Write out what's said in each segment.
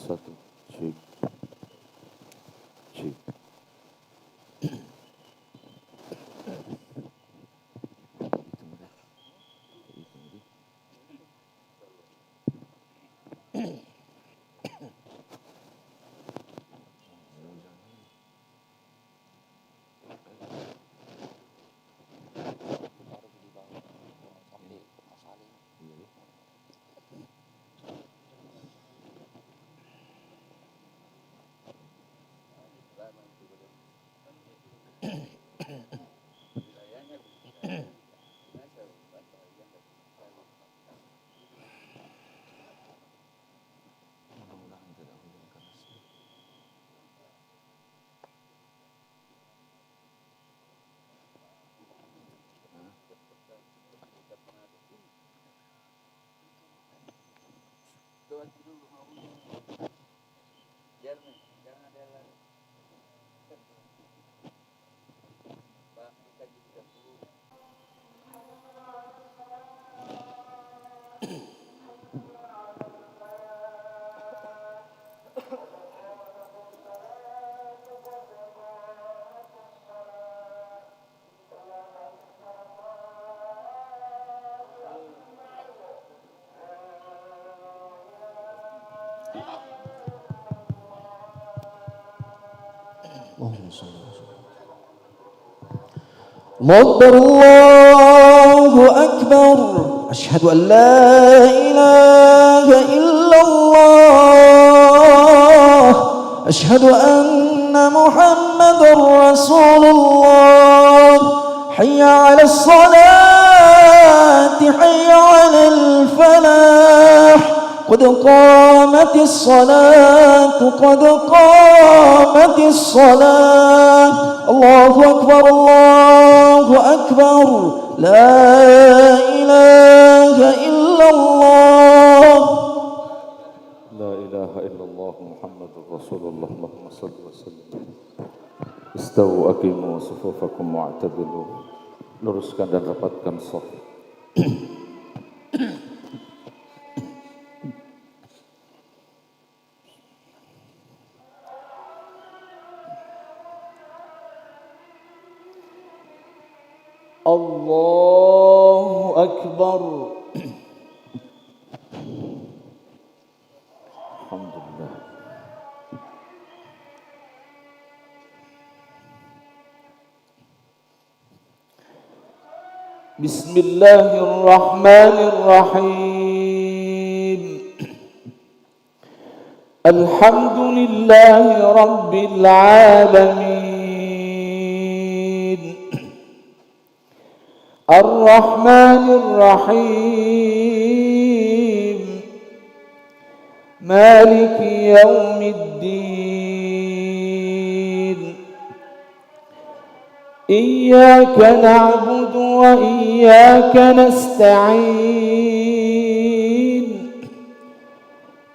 Satu, cek, cek. أكبر الله أكبر أشهد أن لا إله إلا الله أشهد أن محمد رسول الله حي على الصلاة حي على الفلاح قد قامت الصلاة قد قامت الصلاة الله أكبر الله أكبر لا إله إلا الله La ilaha illallah Muhammadur Rasulullah Allahumma salli wa sallim. Istawu aqimu sufufakum wa'tadilu. Luruskan dan rapatkan shaf. Allahu Akbar. Alhamdulillah. Bismillahirrahmanirrahim. Alhamdulillahi Rabbil alamin. Ar-Rahmanir-Rahim. Maliki yawmiddin. Iyyaka na'budu wa iyyaka nasta'in.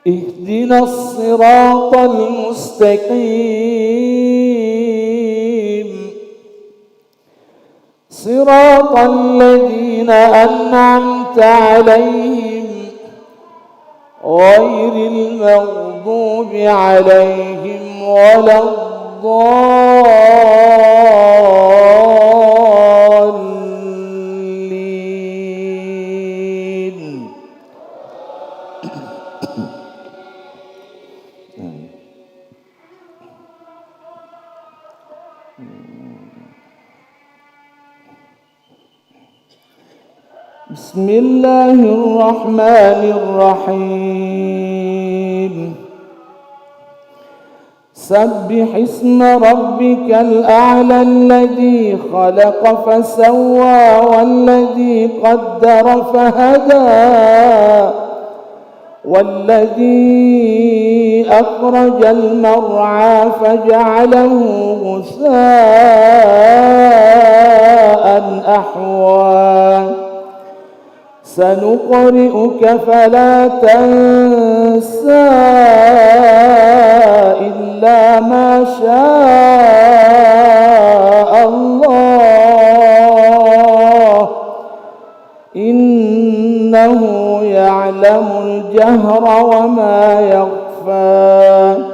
Ihdinas siratal mustaqim. Siratal ladzina an'amta 'alaihim ghairil maghdubi 'alaihim waladdallin. Bismillahirrahmanirrahim. Sabbih isma rabbikal a'la alladhi khalaqa fasawwa walladhi qaddara fahada والذي أخرج المرعى فجعله غثاء أحوى سنقرئك فلا تنسى إلا ما شاء الله إنه يعلم الجهر وما يخفى أوفى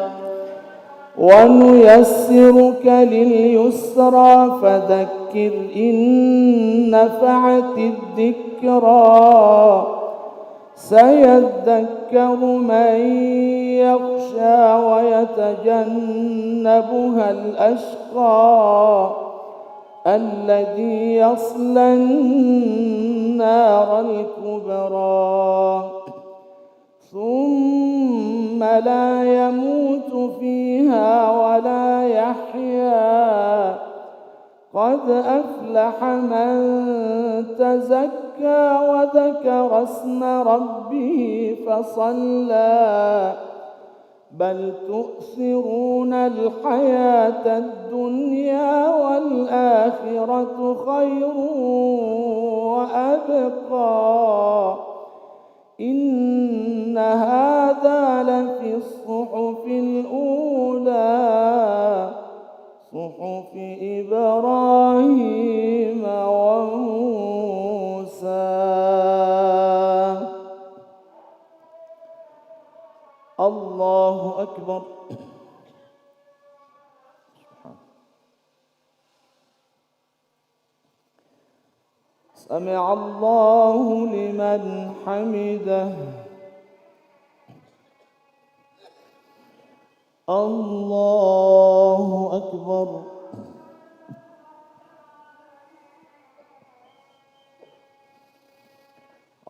ونيسرك لليسرى فذكر إن نفعت الذكرى سيذكر من يخشى ويتجنبها الأشقى الذي يصلى النار الكبرى ثم لا يموت فيها ولا يحيا قد أفلح من تزكى وذكر اسم ربه فصلى بل تؤثرون الحياة الدنيا والآخرة خير وأبقى إن هذا لفي الصحف الأولى صحف إبراهيم وموسى. الله أكبر. سمع الله لمن حمده. الله أكبر.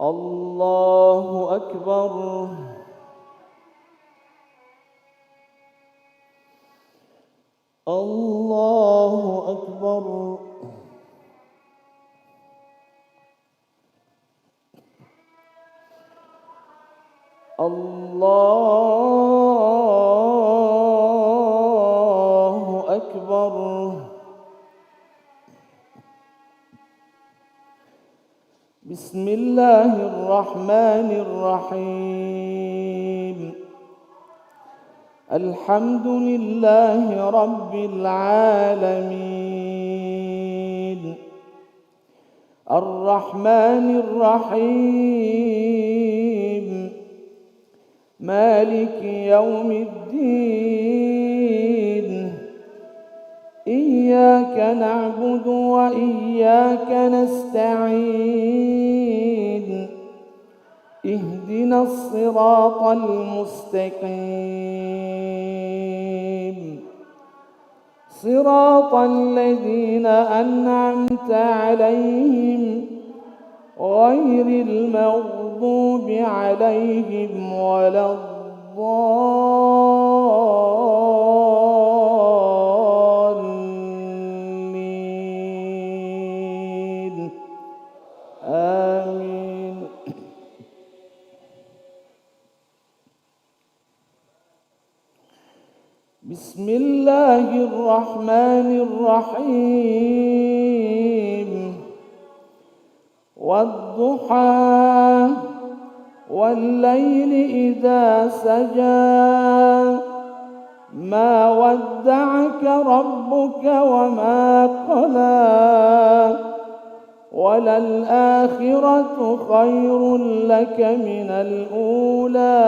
الله أكبر. الله أكبر. الله أكبر. بسم الله الرحمن الرحيم. الحمد لله رب العالمين الرحمن الرحيم مالك يوم الدين إياك نعبد وإياك نستعين اهدنا الصراط المستقيم صراط الذين أنعمت عليهم غير المغضوب عليهم ولا الضالين آمين. بسم الله الرحمن الرحيم والضحى والليل إذا سجى ما ودعك ربك وما قلى وللآخرة خير لك من الأولى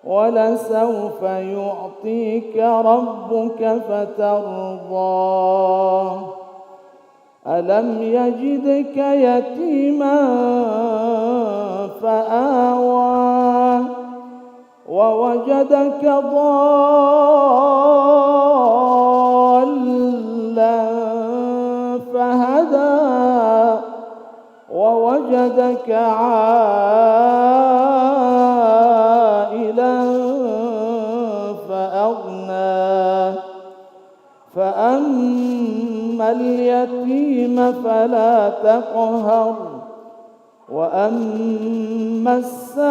ولسوف يعطيك ربك فترضى ألم يجدك يتيما فآوى ووجدك ضالا فهدى ووجدك عائلا فأغنى فأما اليتيم فلا تقهر وأما السائل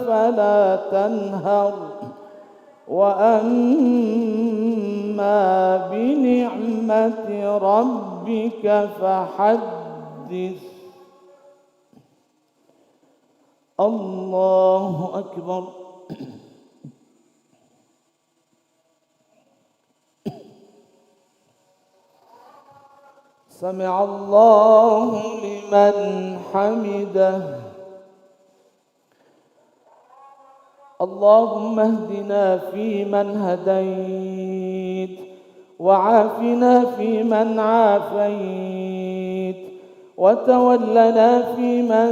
فلا تنهر وأما بنعمة ربك فحدث. الله أكبر. سمع الله لمن حمده. اللهم اهدنا فيمن هديت، وعافنا فيمن عافيت، وتولنا فيمن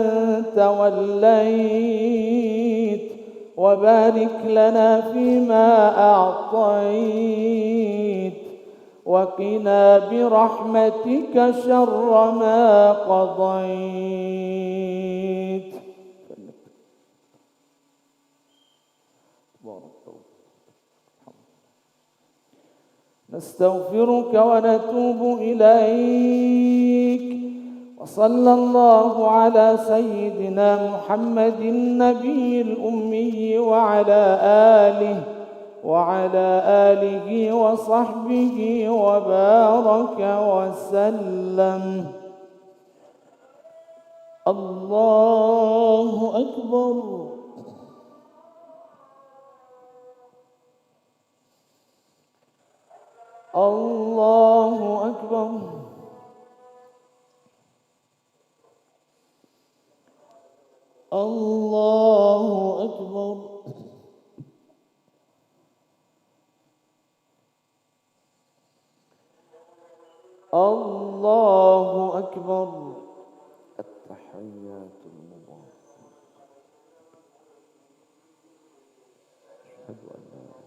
توليت، وبارك لنا فيما أعطيت، وقنا برحمتك شر ما قضيت. نستغفرك ونتوب إليك، وصلى الله على سيدنا محمد النبي الأمي وعلى آله وصحبه وبارك وسلم. الله أكبر. الله أكبر. الله أكبر. الله أكبر. التحيات المباركة. أشهد أن لا إله إلا الله.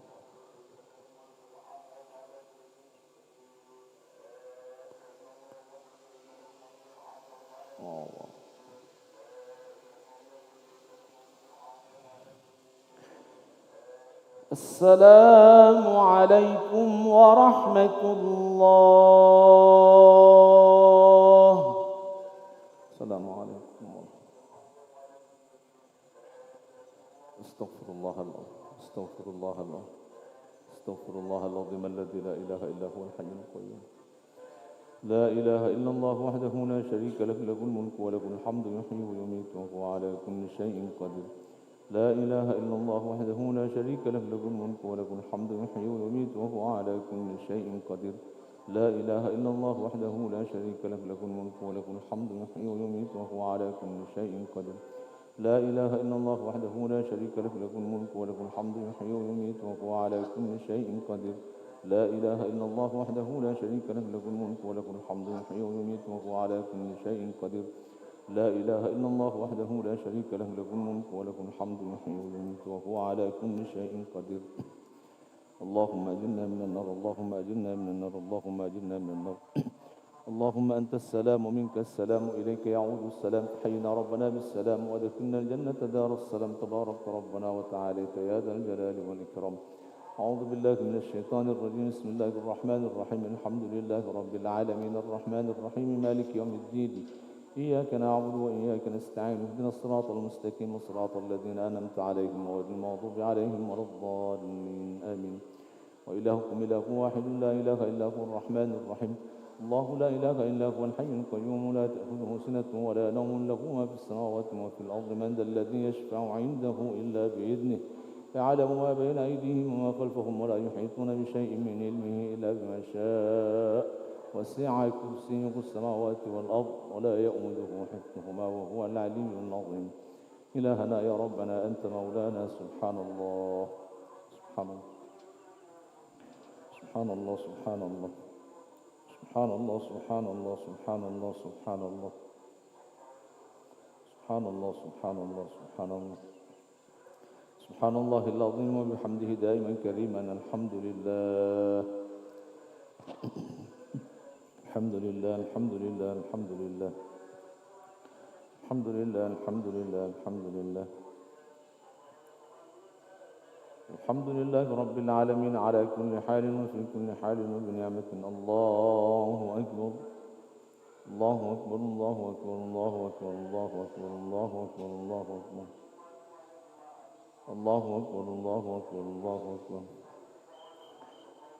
السلام عليكم ورحمة الله. السلام عليكم ورحمة الله. استغفر الله العظيم، استغفر الله العظيم، استغفر الله العظيم الذي لا إله إلا هو الحي القيوم. لا إله إلا الله وحده لا شريك له، له الملك وله الحمد، يحيي ويميت وهو على كل شيء قدير. لا إله إلا الله وحده لا شريك له، له الملك وله الحمد، يحيي ويميت وهو على كل شيء قدير. لا إله إلا الله وحده لا شريك له، له الملك وله الحمد، يحيي ويميت وهو على كل شيء قدير. لا إله إلا الله وحده لا شريك له، له الملك وله الحمد، يحيي ويميت وهو على كل شيء قدير. لا إله إلا الله وحده لا شريك له، له الملك وله الحمد، يحيي ويميت وهو على كل شيء قدير. لا إله إلا الله وحده لا شريك له، له الملك وله الحمد، يحيي ويميت وهو على كل شيء قدير. اللهم أجرنا من النار، اللهم أجرنا من النار، اللهم أجرنا من النار. اللهم أنت السلام ومنك السلام، إليك يعود السلام. حينا ربنا بالسلام وادخلنا الجنة دار السلام. تبارك ربنا وتعاليت يا ذا الجلال والإكرام. أعوذ بالله من الشيطان الرجيم. بسم الله الرحمن الرحيم. الحمد لله رب العالمين الرحمن الرحيم مالك يوم الدين. إياك نعبد وإياك نستعين. اهدنا الصراط المستقيم، صراط الذين أنعمت عليهم غير المغضوب عليهم ولا الضالين. آمين. وإلهكم إله واحد لا إله إلا هو الرحمن الرحيم. الله لا إله إلا هو الحي القيوم لا تأخذه سنة ولا نوم، له ما في السماوات وفي الأرض. من ذا الذي يشفع عنده إلا بإذنه. يعلم ما بين أيديهم وما خلفهم، ولا يحيطون بشيء من علمه إلا بما شاء. وسع كرسيه السماوات والأرض ولا يؤوده حفظهما وهو العلي العظيم. إلهنا يا ربنا أنت مولانا. سبحان الله، سبحان الله، سبحان الله، سبحان الله، سبحان الله، سبحان الله، سبحان الله، سبحان الله، سبحان الله، سبحان الله، سبحان الله، سبحان الله العظيم وبحمده دائما كريما. الحمد لله، الحمد لله، الحمد لله، الحمد لله، الحمد لله، الحمد لله، الحمد لله، الحمد لله رب العالمين على كل حال وفي كل حال وبنعمة. الله أكبر، الله أكبر، الله أكبر، الله أكبر، الله أكبر، الله أكبر، الله أكبر، الله أكبر، الله أكبر، الله أكبر،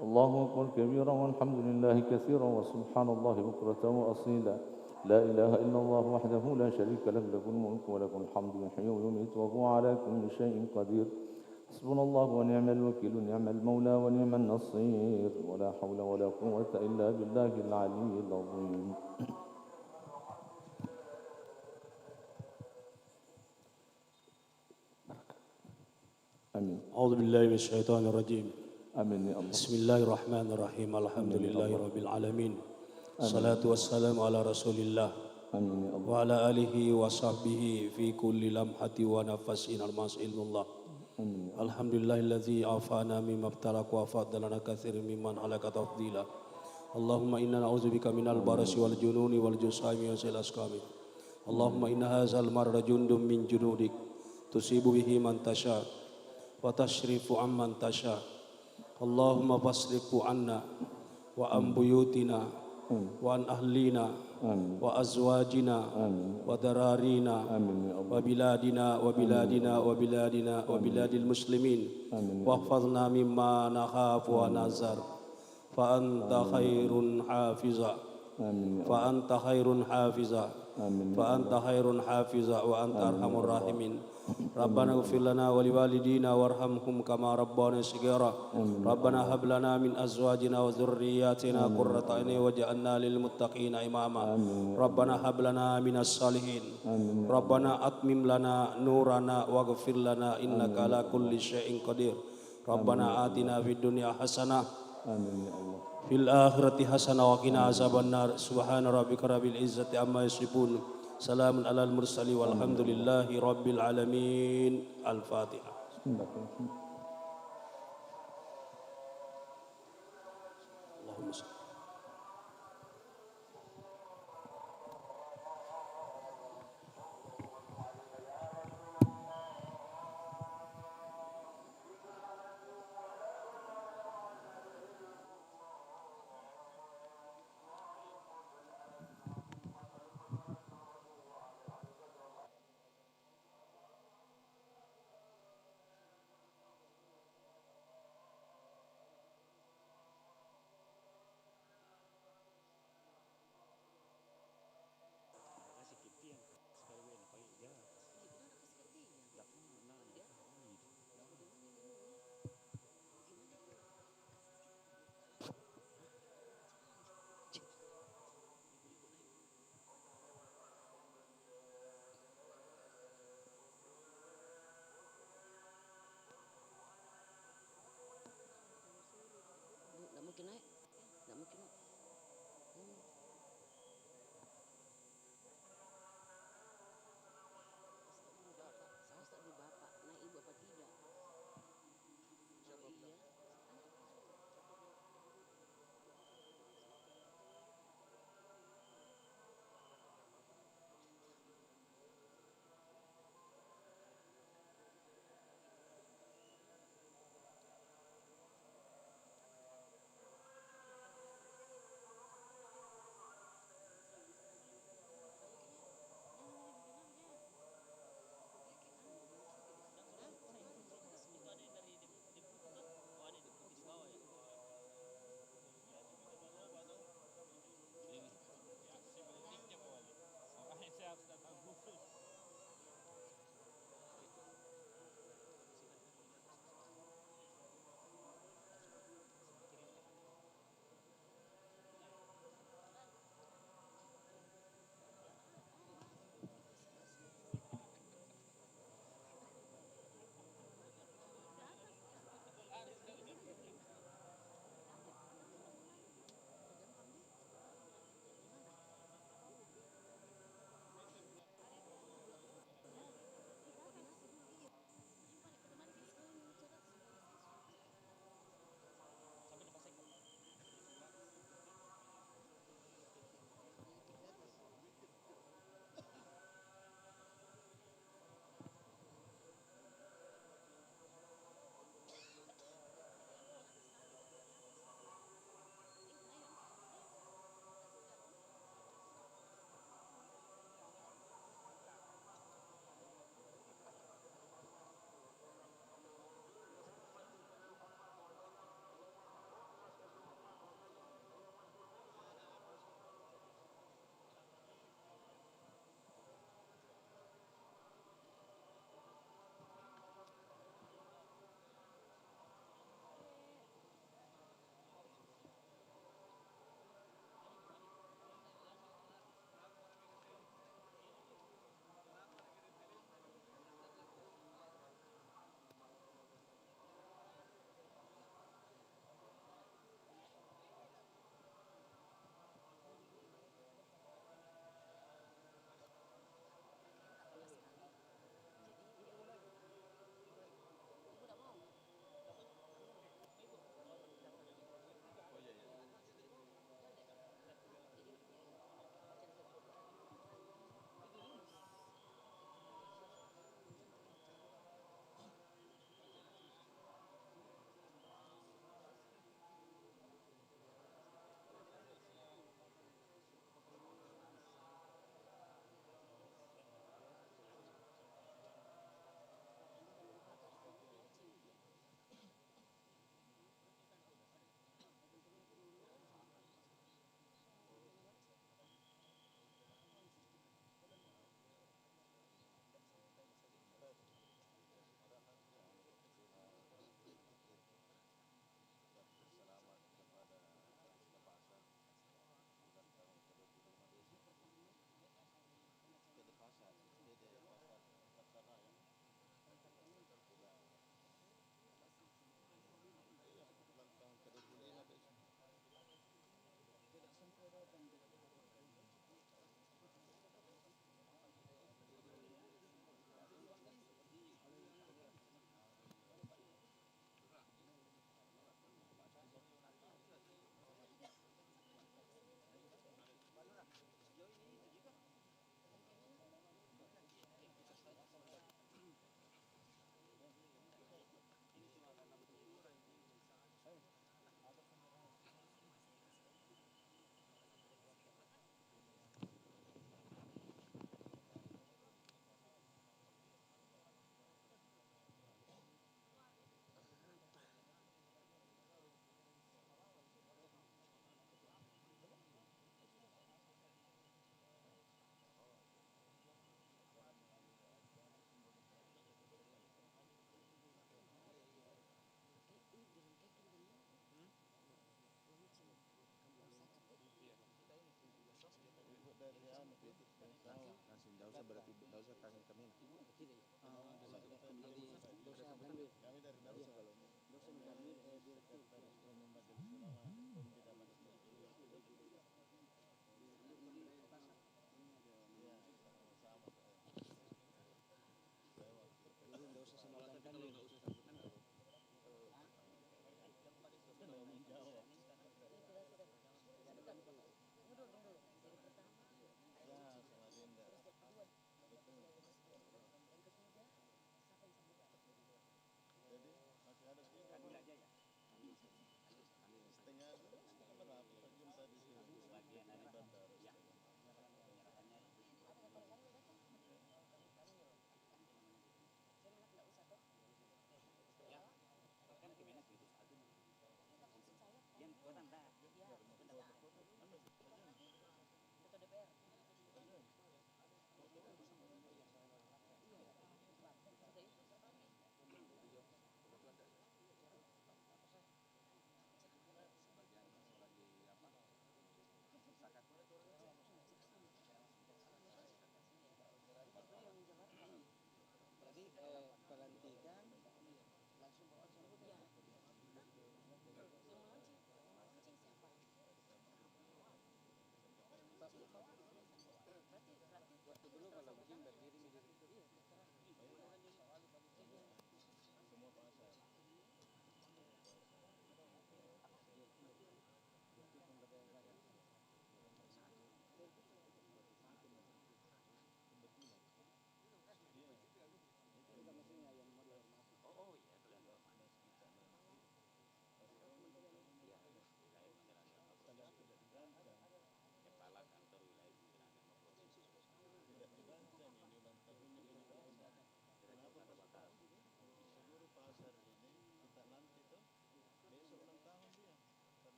الله أكبر كبيرا والحمد لله كثيرا وسبحان الله بكرة وأصيلا. لا إله إلا الله وحده لا شريك له، له الملك وله الحمد، يحيي ويميت وهو على كل شيء قدير. حسبنا الله ونعم الوكيل، نعم المولى ونعم النصير، ولا حول ولا قوة إلا بالله العلي العظيم. Amin. أعوذ بالله من الشيطان الرجيم. Amin ya Allah. بسم الله الرحمن الرحيم. الحمد لله رب العالمين. الصلاة والسلام على رسول الله Amin ya Allah. وعلى آله وصحبه في كل لمحة ونفس الماس علم الله. الحمد لله الذي عافانا مما ابتلاك وفضلنا كثير ممن عليك تفضيلا. اللهم إنا نعوذ بك من البرص والجنون والجسام وسيء الأسقام. اللهم إن هذا المرض جند من جنودك تصيب به من تشاء وتشرف عمن تشاء. اللهم فاصرفه عنا وعن بيوتنا وعن أهلنا وأزواجنا وذرارينا وبلادنا وبلاد المسلمين واحفظنا مما نخاف ونحذر فأنت خير حافظا فأنت خير حافظا فأنت خير حافظا وأنت أرحم الراحمين. ربنا اغفر لنا ولوالدينا وارحمهم كما ربنا صغيرا. ربنا هب لنا من أزواجنا وذرياتنا قرة أعين واجعلنا للمتقين إماما. ربنا هب لنا من الصالحين. ربنا أتمم لنا نورنا واغفر لنا إنك على كل شيء قدير. ربنا آتنا في الدنيا حسنة في الآخرة حسنة وقنا عذاب النار. سبحان ربك رب العزة عما يصفون سلام على المرسلين والحمد لله رب العالمين. الفاتحة. اللهم صل.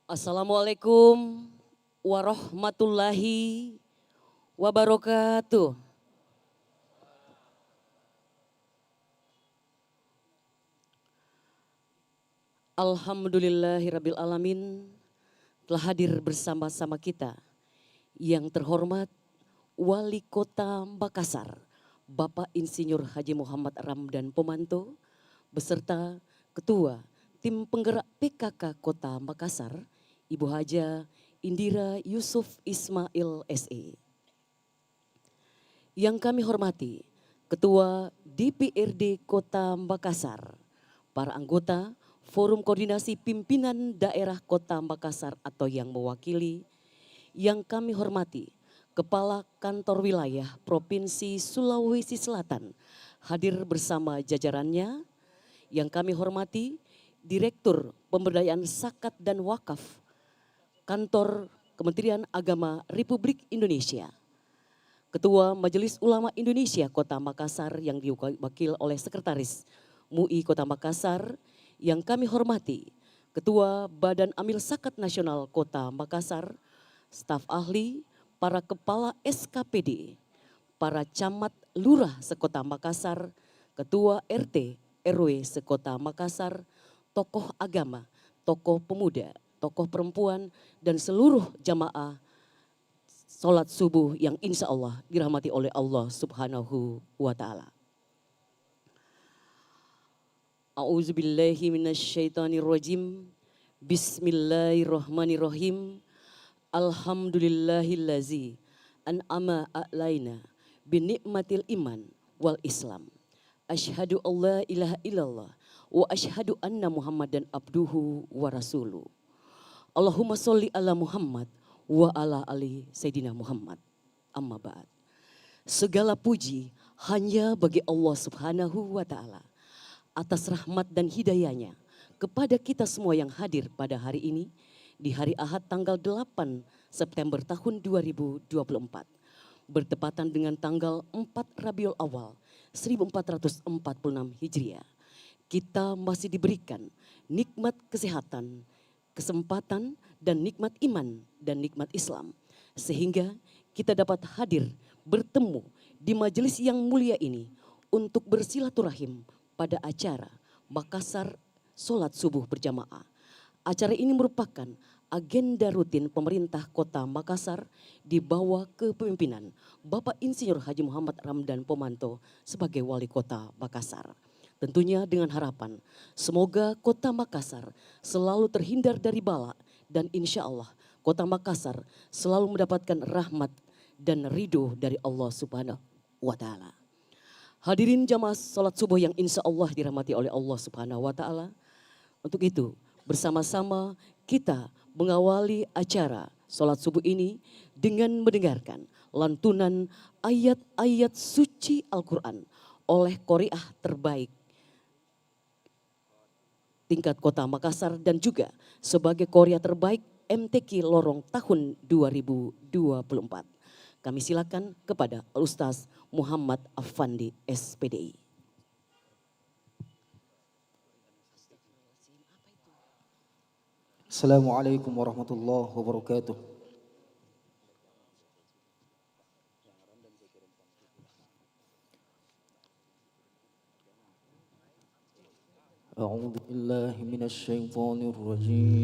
Assalamualaikum warahmatullahi wabarakatuh. Alhamdulillahirabbil alamin telah hadir bersama-sama kita. Yang terhormat Wali Kota Makassar, Bapak Insinyur Haji Muhammad Ramdan Pomanto, beserta Ketua Tim Penggerak PKK Kota Makassar, Ibu Haja Indira Yusuf Ismail SE. Yang kami hormati Ketua DPRD Kota Makassar, para anggota Forum Koordinasi Pimpinan Daerah Kota Makassar atau yang mewakili, yang kami hormati Kepala Kantor Wilayah Provinsi Sulawesi Selatan hadir bersama jajarannya, yang kami hormati Direktur Pemberdayaan Zakat dan Wakaf Kantor Kementerian Agama Republik Indonesia, Ketua Majelis Ulama Indonesia Kota Makassar yang diwakil oleh Sekretaris MUI Kota Makassar, yang kami hormati Ketua Badan Amil Zakat Nasional Kota Makassar, staf ahli, para kepala SKPD, para camat lurah sekota Makassar, ketua RT RW sekota Makassar, tokoh agama, tokoh pemuda, tokoh perempuan, dan seluruh jamaah sholat subuh yang insya Allah dirahmati oleh Allah Subhanahu wa Ta'ala. A'udzubillahi minasyaitonirrajim. Bismillahirrahmanirrahim. Alhamdulillahillazi an'ama a'laina binikmatil iman wal islam. Asyhadu an la ilaha illallah wa asyhadu anna Muhammadan abduhu wa rasuluh. Allahumma sholli ala Muhammad wa ala ali Sayyidina Muhammad. Amma ba'd. Segala puji hanya bagi Allah Subhanahu wa Ta'ala atas rahmat dan hidayahnya kepada kita semua yang hadir pada hari ini di hari Ahad tanggal 8 September tahun 2024 bertepatan dengan tanggal 4 Rabiul Awal 1446 Hijriah. Kita masih diberikan nikmat kesehatan, kesempatan, dan nikmat iman dan nikmat Islam, sehingga kita dapat hadir bertemu di majelis yang mulia ini untuk bersilaturahim pada acara Makassar Sholat Subuh Berjamaah. Acara ini merupakan agenda rutin pemerintah Kota Makassar di bawah kepemimpinan Bapak Insinyur Haji Muhammad Ramdan Pomanto sebagai Wali Kota Makassar. Tentunya dengan harapan semoga Kota Makassar selalu terhindar dari bala, dan insya Allah Kota Makassar selalu mendapatkan rahmat dan ridho dari Allah Subhanahu wa Ta'ala. Hadirin jamaah sholat subuh yang insya Allah dirahmati oleh Allah Subhanahu wa Ta'ala. Untuk itu bersama-sama kita mengawali acara sholat subuh ini dengan mendengarkan lantunan ayat-ayat suci Al-Quran oleh qori'ah terbaik tingkat Kota Makassar dan juga sebagai qori'ah terbaik MTQ Lorong tahun 2024. Kami silakan kepada Ustaz Muhammad Affandi SPDI. Assalamualaikum warahmatullahi wabarakatuh. A'udzu billahi minasy syaithanir rajim.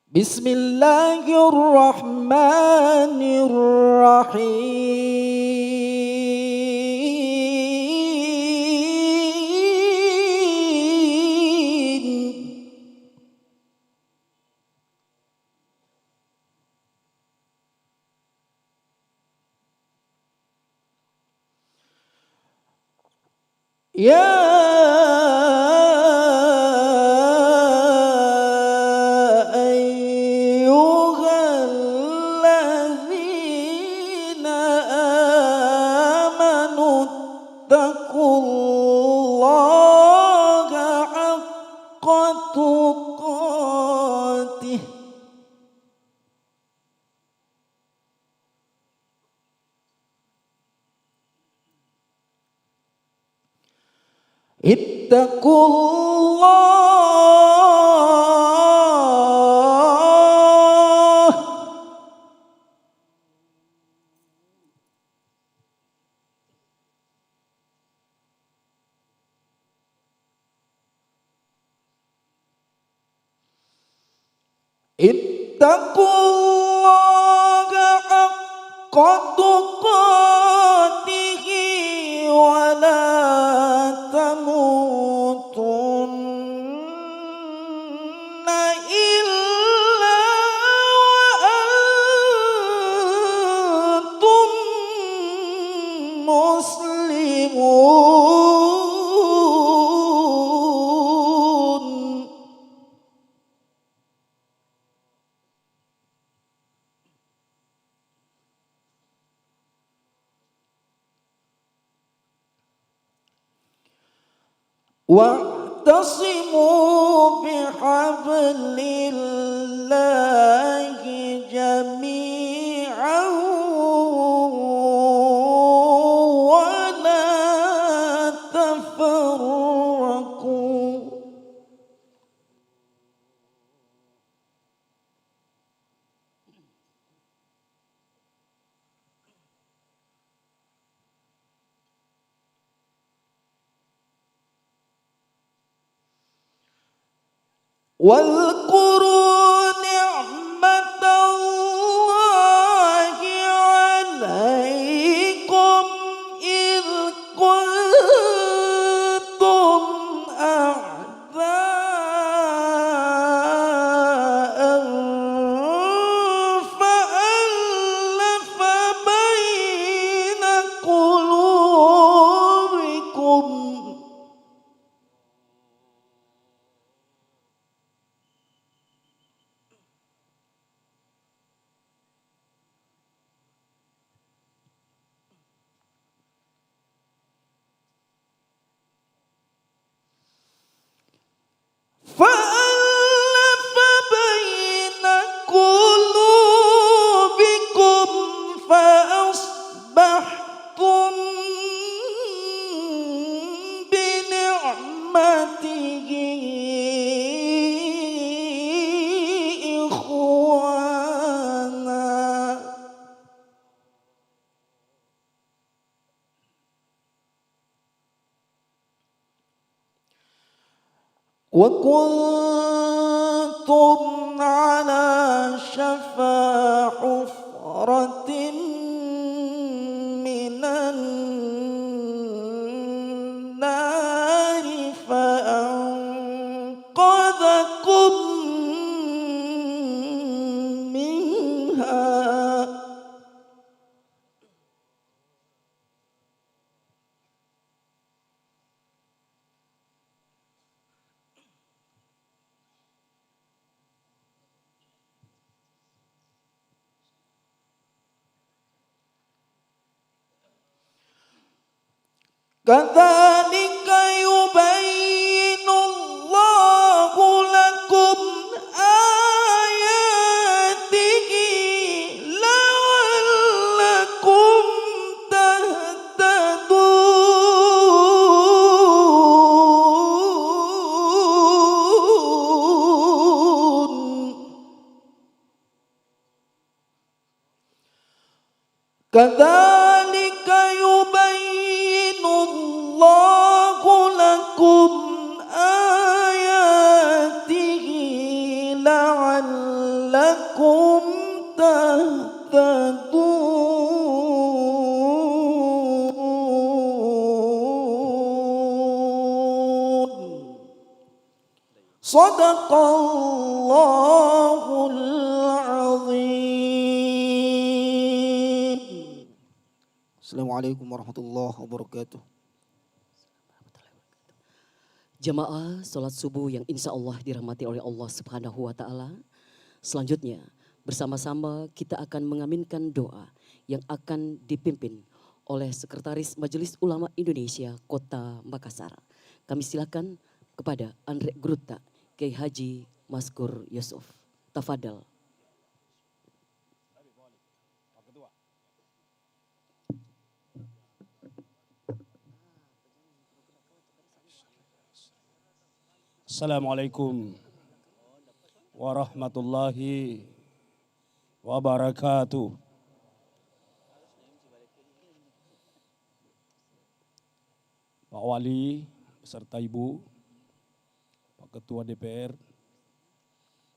Bismillahirrahmanirrahim. Ya ayyuhalladzina amanu taqullaha haqqa tuqatih. Ittaqullah Ittaqullaha haqqa tuqatihi wa la tamutunna illa wa واعتصموا بحبل الله جميعا ولا تفرقوا. واذكروا نعمة الله عليكم إذ كنتم أعداء فألف بين قلوبكم فألف بين قلوبكم فأصبحتم بنعمته إخوانا وكنتم على شفا حفرة من النار فأنقذكم منها كذلك يبين الله لكم آياته لعلكم تهتدون. كذلك يبين الله لكم آياته لعلكم تهتدون. صدق الله العظيم. Assalamualaikum warahmatullahi wabarakatuh. Jamaah sholat subuh yang insya Allah dirahmati oleh Allah Subhanahu wa Ta'ala. Selanjutnya bersama-sama kita akan mengaminkan doa yang akan dipimpin oleh Sekretaris Majelis Ulama Indonesia Kota Makassar. Kami silakan kepada Andre Gruta, Kiai Haji Maskur Yusuf. Tafadhal. Assalamualaikum warahmatullahi wabarakatuh. Pak Wali beserta Ibu, Pak Ketua DPR,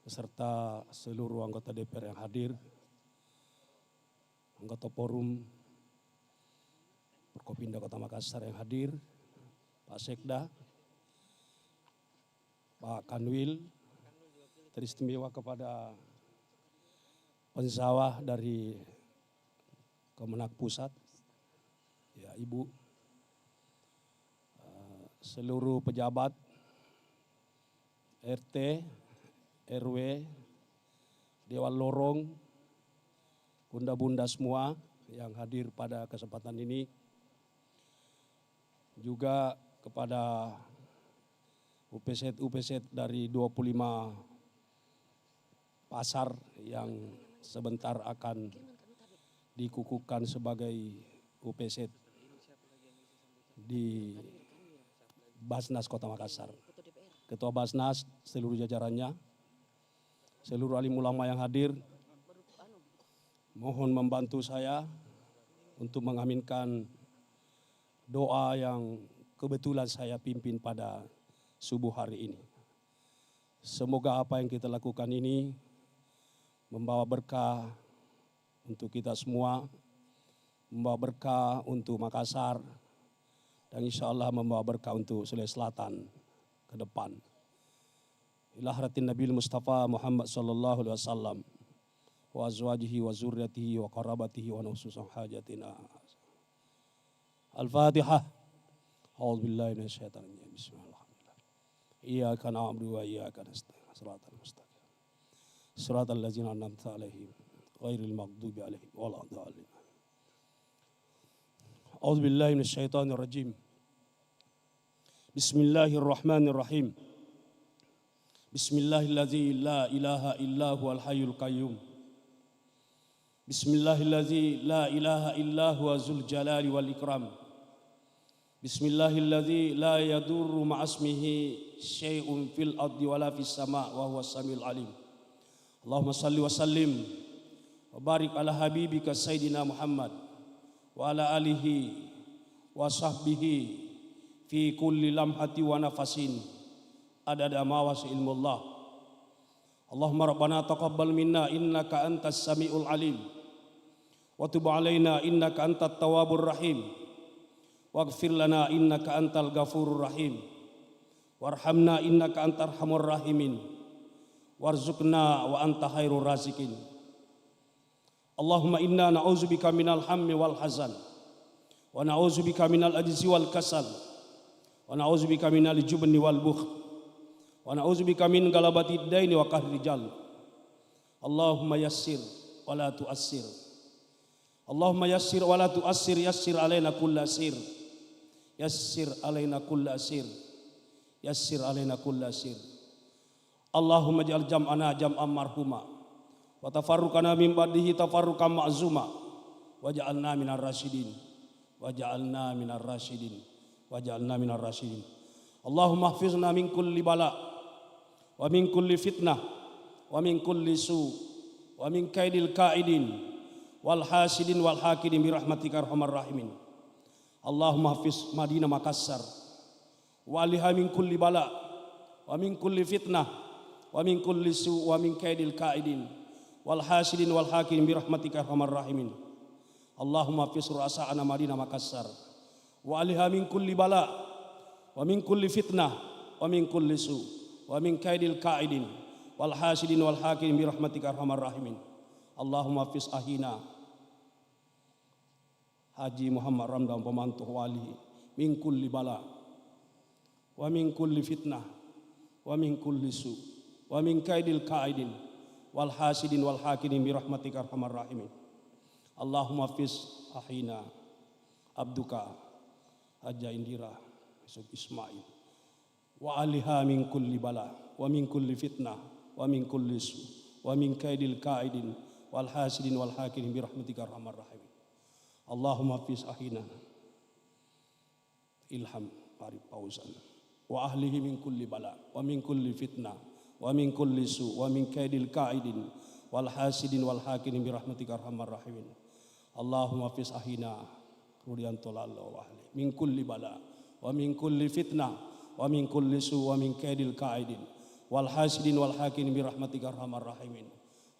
beserta seluruh anggota DPR yang hadir, anggota Forum Forkopimda Kota Makassar yang hadir, Pak Sekda, Pak Kanwil, teristimewa kepada pensawah dari Kemenak Pusat, ya Ibu, seluruh pejabat, RT, RW, Dewan Lorong, bunda-bunda semua yang hadir pada kesempatan ini, juga kepada UPZ dari 25 pasar yang sebentar akan dikukuhkan sebagai UPZ di Basnas Kota Makassar. Ketua Basnas, seluruh jajarannya, seluruh alim ulama yang hadir, mohon membantu saya untuk mengaminkan doa yang kebetulan saya pimpin pada subuh hari ini. Semoga apa yang kita lakukan ini membawa berkah untuk kita semua, membawa berkah untuk Makassar, dan insya Allah membawa berkah untuk Sulawesi Selatan ke depan. Ila haratin Nabi Mustafa Muhammad sallallahu alaihi wasallam wa azwajihi wa zurriyatihi wa qarabatihi wa nususan hajatina. Al-Fatihah. A'udzu billahi minasyaitonir rajim. Bismillahirrahmanirrahim. Iyyaka na'budu wa iyyaka nasta'in. Shiratal mustaqim. Shiratal ladzina an'amta 'alaihim ghairil maghdubi 'alaihim waladdallin. A'udzu billahi minasyaitonir rajim. Bismillahirrahmanirrahim. Bismillahilladzi la ilaha illa huwal hayyul qayyum. Bismillahilladzi la ilaha illa huwa dzul jalali wal ikram. Bismillahilladzi la yadurru ma'asmihi syai'un fil ardi wala fis sama' wa huwas samiul alim. Allahumma salli wa sallim wa barik ala habibika sayyidina Muhammad wa ala alihi wa sahbihi fi kulli lamhati wa nafasin adada ma wasi ilmullah. Allahumma rabbana taqabbal minna innaka antas samiul alim wa tub alaina innaka antat tawwabur rahim. Waghfir lana innaka antal ghafurur rahim. Warhamna innaka antar arhamur rahimin. Warzuqna wa anta khairur razikin. Allahumma inna na'udzubika minal hammi wal hazan. Wa na'udzubika minal ajzi wal kasal. Wa na'udzubika minal jubni wal bukhl. Wa na'udzubika min galabatid daini wa qahri rijal. Allahumma yassir wa la tu'assir. Allahumma yassir wa la tu'assir, yassir alaina kulla sir. Yassir alaina kulla sir. Yassir alaina kulla sir. Allahumma ja'al jam'ana jam'an marhuma wa tafarruqana min ba'dihi tafarruqan ma'zuma waj'alna minar rasyidin waj'alna minar rasyidin waj'alna minar rasyidin. Allahumma ihfizna min kulli bala wa min kulli fitnah wa min kulli su wa min kaidil kaidin wal hasidin wal hakidin bi rahmatika arhamar rahimin. Allahumma hafiz Madinah Makassar wa aliha min kulli bala wa min kulli fitnah wa min kulli su wa min kaidil kaidin wal hasidin wal hakidin bi rahmatika arhamar rahimin. Allahumma hafiz ru'asa'ana Madinah Makassar wa aliha min kulli bala wa min kulli fitnah wa min kulli su wa min kaidil kaidin wal hasidin wal hakidin bi rahmatika arhamar rahimin. Allahumma hafiz ahina Haji Muhammad Ramdan Pemantuh Wali min kulli bala wa min kulli fitnah wa min kulli su wa min kaidil kaidin wal hasidin wal hakidin bi rahmatika arhamar rahimin. Allahumma hafiz ahina abduka Haja Indira Yusuf Ismail wa aliha min kulli bala wa min kulli fitnah wa min kulli su wa min kaidil kaidin wal hasidin wal hakidin bi rahmatika arhamar rahimin. Allahumma hafiz ahina Ilham Arif Fauzan wa ahlihi min kulli bala wa min kulli fitnah wa min kulli su wa min kaidil kaidin wal hasidin wal hakidin bi rahmatika arhamar rahimin. Allahumma hafiz ahina Rudianto Lalo wa ahli min kulli bala wa min kulli fitnah wa min kulli su wa min kaidil kaidin wal hasidin wal hakidin bi rahmatika arhamar rahimin.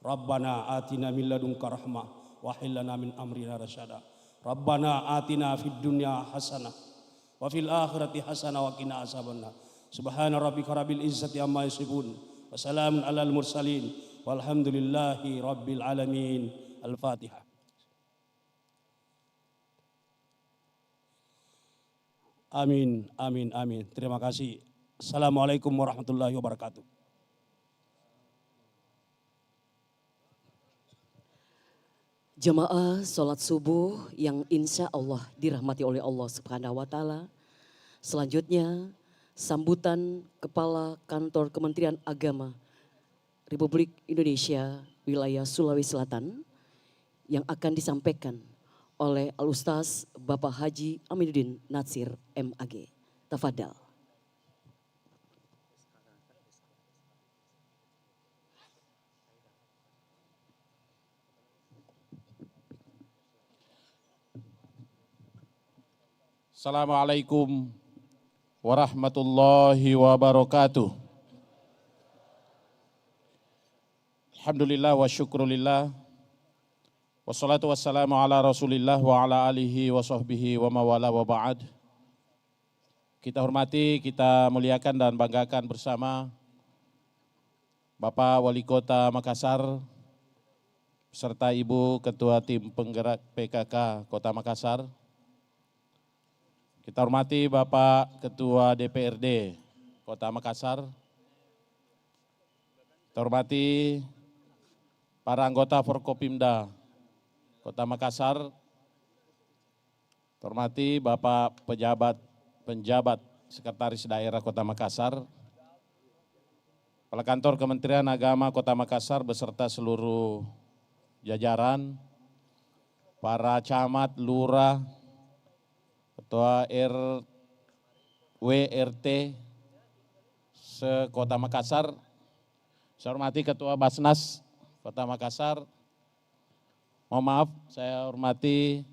Rabbana atina min ladunka rahmah wa hil lana min amrina rasyada. Rabbana atina fid dunya hasanah wa fil akhirati hasanah wa qina azabannar. Subhana rabbika rabbil izzati amma yasifun wa salamun alal mursalin walhamdulillahi rabbil alamin. Al-Fatihah. Amin, amin, amin. Terima kasih. Assalamualaikum warahmatullahi wabarakatuh. Jemaah sholat subuh yang insya Allah dirahmati oleh Allah Subhanahu wa Ta'ala. Selanjutnya sambutan Kepala Kantor Kementerian Agama Republik Indonesia wilayah Sulawesi Selatan yang akan disampaikan oleh Al-Ustaz Bapak Haji Aminuddin Natsir MAG. Tafadhal. Assalamualaikum warahmatullahi wabarakatuh. Alhamdulillah wa syukrulillah. Wassalatu wassalamu ala rasulillah wa ala alihi wa sahbihi wa mawala wa ba'd. Kita hormati, kita muliakan dan banggakan bersama Bapak Wali Kota Makassar serta Ibu Ketua Tim Penggerak PKK Kota Makassar. Kita hormati Bapak Ketua DPRD Kota Makassar. Kita hormati para anggota Forkopimda Kota Makassar. Kita hormati Bapak penjabat Sekretaris Daerah Kota Makassar. Kepala Kantor Kementerian Agama Kota Makassar beserta seluruh jajaran, para camat, lurah, Ketua RW RT se-Kota Makassar. Saya hormati Ketua Basnas Kota Makassar. Mohon maaf, saya hormati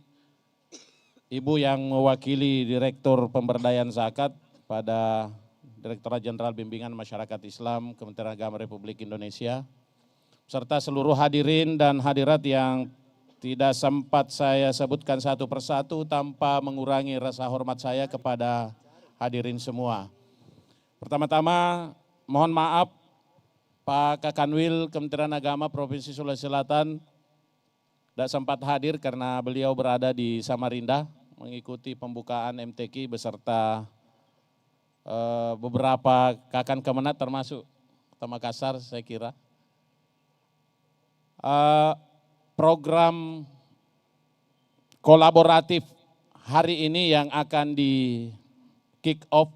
Ibu yang mewakili Direktur Pemberdayaan Zakat pada Direktorat Jenderal Bimbingan Masyarakat Islam Kementerian Agama Republik Indonesia, serta seluruh hadirin dan hadirat yang tidak sempat saya sebutkan satu persatu tanpa mengurangi rasa hormat saya kepada hadirin semua. Pertama-tama mohon maaf Pak Kakanwil Kementerian Agama Provinsi Sulawesi Selatan tidak sempat hadir karena beliau berada di Samarinda mengikuti pembukaan MTQ beserta beberapa Kakan Kemenat termasuk Kota Makassar saya kira. Program kolaboratif hari ini yang akan di kick off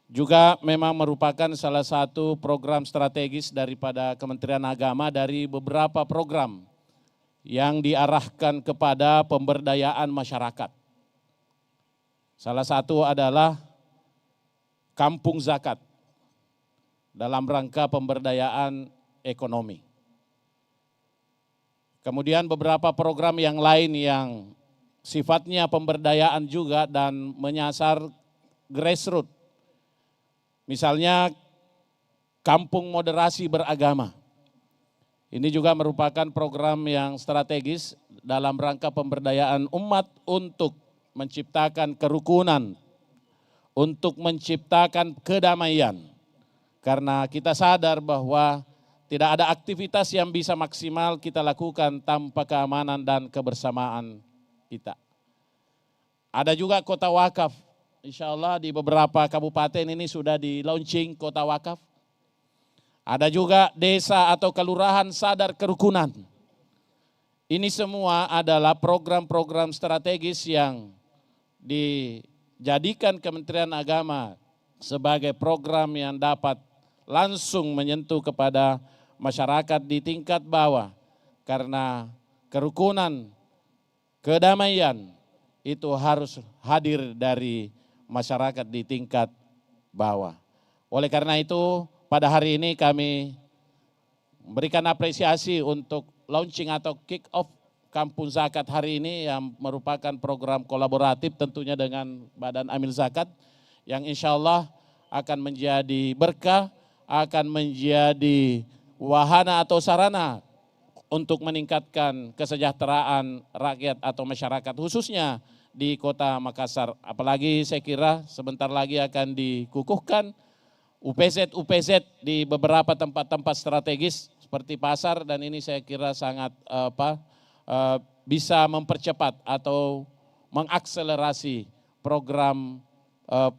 juga memang merupakan salah satu program strategis daripada Kementerian Agama dari beberapa program yang diarahkan kepada pemberdayaan masyarakat. Salah satu adalah Kampung Zakat dalam rangka pemberdayaan ekonomi. Kemudian beberapa program yang lain yang sifatnya pemberdayaan juga dan menyasar grassroots. Misalnya Kampung Moderasi Beragama. Ini juga merupakan program yang strategis dalam rangka pemberdayaan umat untuk menciptakan kerukunan, untuk menciptakan kedamaian. Karena kita sadar bahwa tidak ada aktivitas yang bisa maksimal kita lakukan tanpa keamanan dan kebersamaan kita. Ada juga kota wakaf, insya Allah di beberapa kabupaten ini sudah di launching kota wakaf. Ada juga desa atau kelurahan sadar kerukunan. Ini semua adalah program-program strategis yang dijadikan Kementerian Agama sebagai program yang dapat langsung menyentuh kepada masyarakat di tingkat bawah. Karena kerukunan, kedamaian itu harus hadir dari masyarakat di tingkat bawah. Oleh karena itu pada hari ini kami memberikan apresiasi untuk launching atau kick off Kampung Zakat hari ini yang merupakan program kolaboratif tentunya dengan Badan Amil Zakat yang insya Allah akan menjadi berkah, akan menjadi wahana atau sarana untuk meningkatkan kesejahteraan rakyat atau masyarakat khususnya di Kota Makassar. Apalagi saya kira sebentar lagi akan dikukuhkan UPZ di beberapa tempat-tempat strategis seperti pasar dan ini saya kira sangat bisa mempercepat atau mengakselerasi program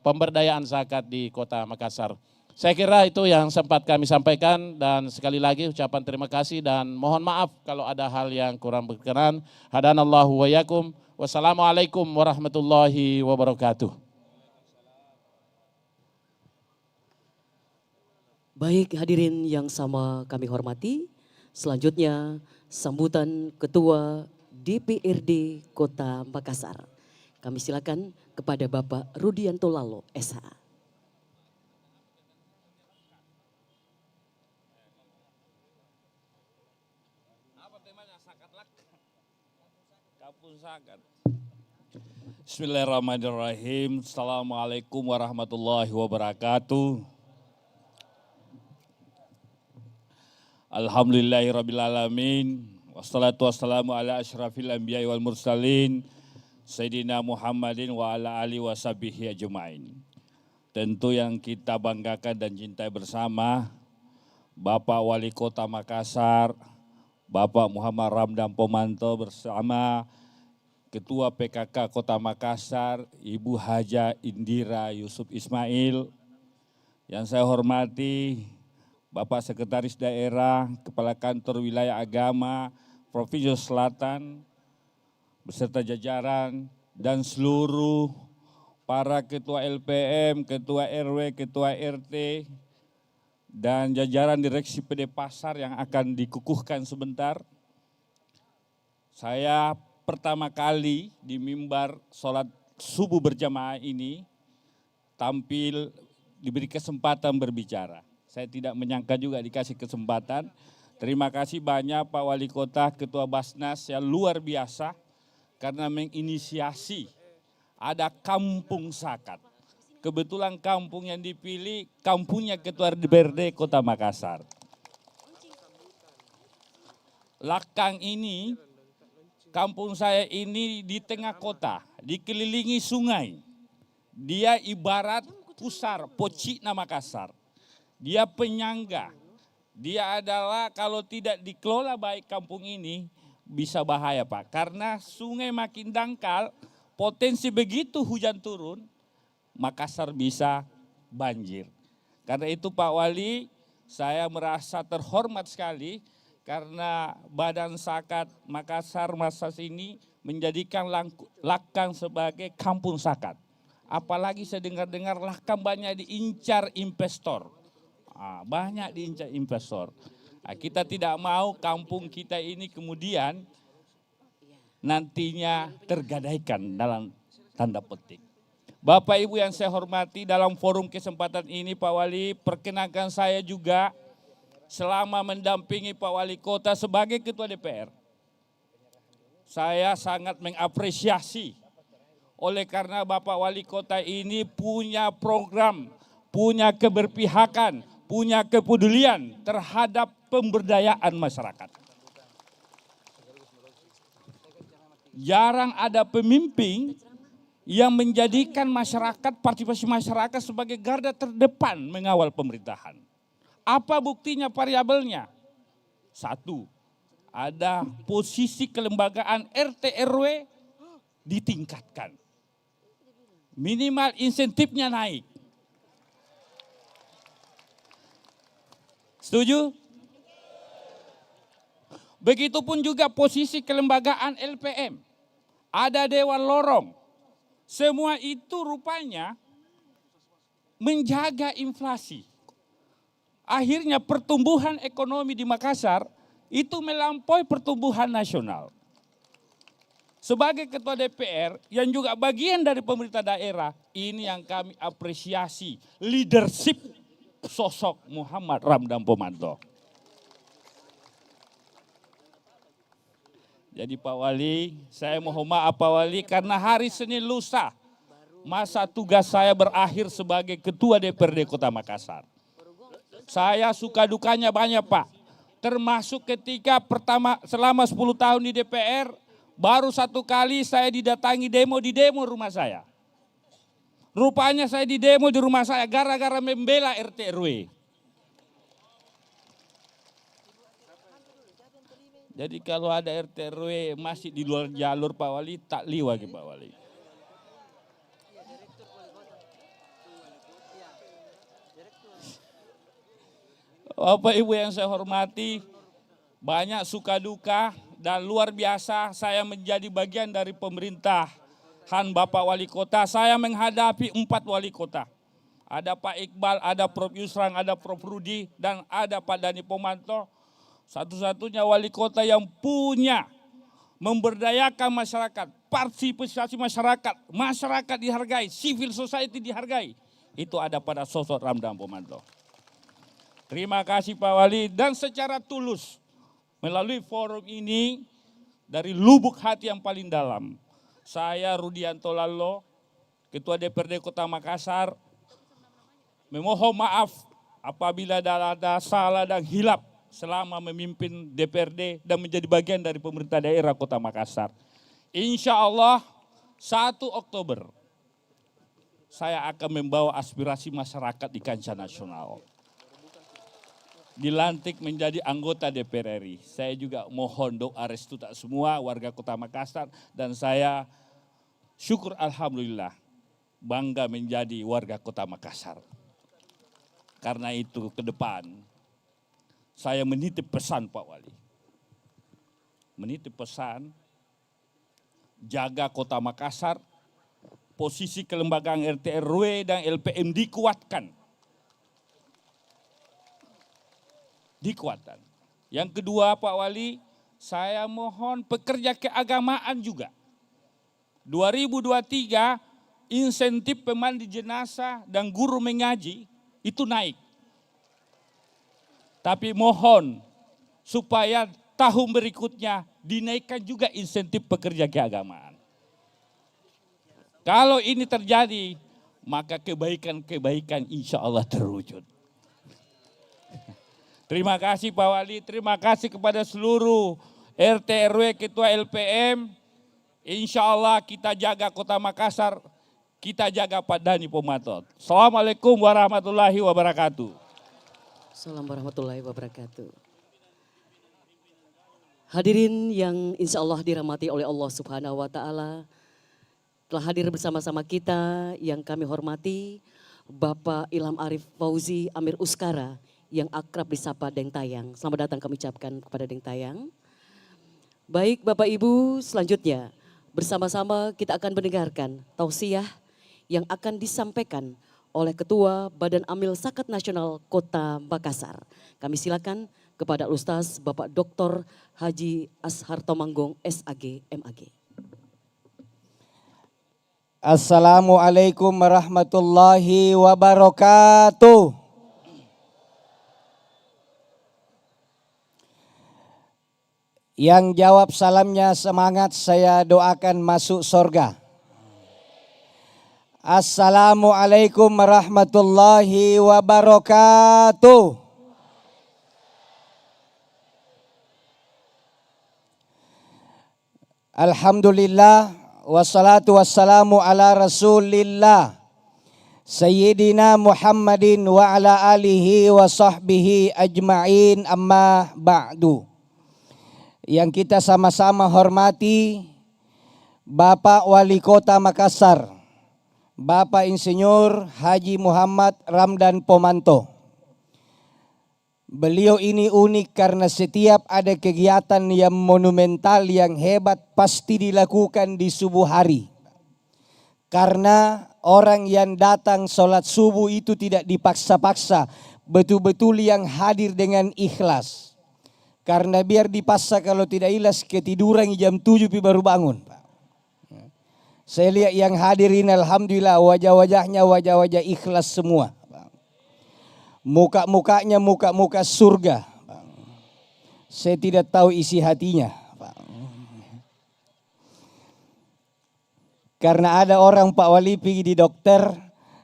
pemberdayaan zakat di Kota Makassar. Saya kira itu yang sempat kami sampaikan dan sekali lagi ucapan terima kasih dan mohon maaf kalau ada hal yang kurang berkenan. Hadanallahu wa yakum. Wassalamualaikum warahmatullahi wabarakatuh. Baik hadirin yang sama kami hormati, selanjutnya sambutan Ketua DPRD Kota Makassar. Kami silakan kepada Bapak Rudianto Lalo, SH. Bismillahirrahmanirrahim. Assalamualaikum warahmatullahi wabarakatuh. Alhamdulillahirrabbilalamin. Wassalatu wassalamu ala asyrafil anbiya wal mursalin. Sayyidina Muhammadin wa ala alihi wa sahbihi ajma'in. Tentu yang kita banggakan dan cintai bersama Bapak Wali Kota Makassar, Bapak Muhammad Ramdan Pomanto bersama Ketua PKK Kota Makassar, Ibu Haja Indira Yusuf Ismail. Yang saya hormati Bapak Sekretaris Daerah, Kepala Kantor Wilayah Agama Provinsi Selatan, beserta jajaran dan seluruh para Ketua LPM, Ketua RW, Ketua RT, dan jajaran Direksi PD Pasar yang akan dikukuhkan sebentar. Saya pertama kali di mimbar sholat subuh berjamaah ini tampil diberi kesempatan berbicara. Saya tidak menyangka juga dikasih kesempatan. Terima kasih banyak Pak Wali Kota, Ketua Basnas yang luar biasa karena menginisiasi ada kampung zakat. Kebetulan kampung yang dipilih kampungnya Ketua DPRD Kota Makassar. Lakang ini, kampung saya ini di tengah kota, dikelilingi sungai. Dia ibarat pusar, Pocina Makassar. Dia penyangga. Dia adalah kalau tidak dikelola baik kampung ini bisa bahaya Pak. Karena sungai makin dangkal, potensi begitu hujan turun, Makassar bisa banjir. Karena itu Pak Wali, saya merasa terhormat sekali karena Badan Zakat Makassar masa ini menjadikan Lakang sebagai kampung zakat. Apalagi saya dengar-dengar Lakang banyak diincar investor. Banyak diincar investor. Kita tidak mau kampung kita ini kemudian nantinya tergadaikan dalam tanda petik. Bapak Ibu yang saya hormati, dalam forum kesempatan ini Pak Wali, perkenankan saya juga selama mendampingi Pak Wali Kota sebagai Ketua DPR. Saya sangat mengapresiasi oleh karena Bapak Wali Kota ini punya program, punya keberpihakan, punya kepedulian terhadap pemberdayaan masyarakat. Jarang ada pemimpin yang menjadikan masyarakat, partisipasi masyarakat sebagai garda terdepan mengawal pemerintahan. Apa buktinya variabelnya? Satu, ada posisi kelembagaan RT RW ditingkatkan. Minimal insentifnya naik. Setuju? Begitupun juga posisi kelembagaan LPM. Ada Dewan Lorong. Semua itu rupanya menjaga inflasi. Akhirnya pertumbuhan ekonomi di Makassar itu melampaui pertumbuhan nasional. Sebagai Ketua DPR yang juga bagian dari pemerintah daerah, ini yang kami apresiasi, leadership sosok Muhammad Ramdan Pomanto. Jadi Pak Wali, saya mohon maaf Pak Wali karena hari Senin lusa masa tugas saya berakhir sebagai Ketua DPRD Kota Makassar. Saya suka dukanya banyak Pak, termasuk ketika pertama selama 10 tahun di DPR, baru satu kali saya didatangi di demo rumah saya. Rupanya saya di demo di rumah saya gara-gara membela RT RW. Jadi kalau ada RT RW masih di luar jalur Pak Wali, tak liwagi Pak Wali. Bapak Ibu yang saya hormati, banyak suka duka dan luar biasa saya menjadi bagian dari pemerintahan Bapak Wali Kota. Saya menghadapi 4 wali kota. ada Pak Iqbal, ada Prof. Yusran, ada Prof. Rudi, dan ada Pak Dhani Pomanto. Satu-satunya wali kota yang punya memberdayakan masyarakat, partisipasi masyarakat, masyarakat dihargai, civil society dihargai. Itu ada pada sosok Ramdan Pomanto. Terima kasih Pak Wali, dan secara tulus melalui forum ini dari lubuk hati yang paling dalam, saya Rudianto Lallo, Ketua DPRD Kota Makassar, memohon maaf apabila ada salah dan hilap selama memimpin DPRD dan menjadi bagian dari pemerintah daerah Kota Makassar. Insya Allah 1 Oktober saya akan membawa aspirasi masyarakat di kancah nasional. Dilantik menjadi anggota DPR RI. Saya juga mohon doa restu tak semua warga Kota Makassar, dan saya syukur alhamdulillah bangga menjadi warga Kota Makassar. Karena itu ke depan saya menitip pesan Pak Wali. Menitip pesan, jaga Kota Makassar, posisi kelembagaan RT RW dan LPM dikuatkan. Dikuatkan. Yang kedua Pak Wali, saya mohon pekerja keagamaan juga. 2023 insentif pemandi jenazah dan guru mengaji itu naik. Tapi mohon supaya tahun berikutnya dinaikkan juga insentif pekerja keagamaan. Kalau ini terjadi, maka kebaikan-kebaikan insya Allah terwujud. Terima kasih Pak Wali, terima kasih kepada seluruh RT RW, Ketua LPM. Insya Allah kita jaga Kota Makassar, kita jaga Pak Dhani Pomanto. Assalamualaikum warahmatullahi wabarakatuh. Assalamualaikum warahmatullahi wabarakatuh. Hadirin yang insya Allah dirahmati oleh Allah Subhanahu wa Ta'ala, telah hadir bersama-sama kita yang kami hormati Bapak Ilham Arif Fauzi Amir Uskara yang akrab disapa Deng Tayang. Selamat datang kami ucapkan kepada Deng Tayang. Baik Bapak Ibu, selanjutnya bersama-sama kita akan mendengarkan tausiah yang akan disampaikan oleh Ketua Badan Amil Zakat Nasional Kota Makassar. Kami silakan kepada Ustaz Bapak Dr. Haji Ashar Tomanggong SAG MAG. Assalamualaikum warahmatullahi wabarakatuh. Yang jawab salamnya semangat, saya doakan masuk surga. Assalamualaikum warahmatullahi wabarakatuh. Alhamdulillah wassalatu wassalamu ala Rasulillah Sayyidina Muhammadin wa ala alihi wa sahbihi ajma'in, amma ba'du. Yang kita sama-sama hormati Bapak Wali Kota Makassar, Bapak Insinyur Haji Muhammad Ramdan Pomanto. Beliau ini unik karena setiap ada kegiatan yang monumental, yang hebat pasti dilakukan di subuh hari. Karena orang yang datang sholat subuh itu tidak dipaksa-paksa, betul-betul yang hadir dengan ikhlas. Karena biar dipaksa kalau tidak ikhlas ketiduran jam 7 baru bangun. Saya lihat yang hadirin alhamdulillah wajah-wajahnya wajah-wajah ikhlas semua. Muka-mukanya muka-muka surga. Saya tidak tahu isi hatinya. Karena ada orang Pak Wali pergi di dokter,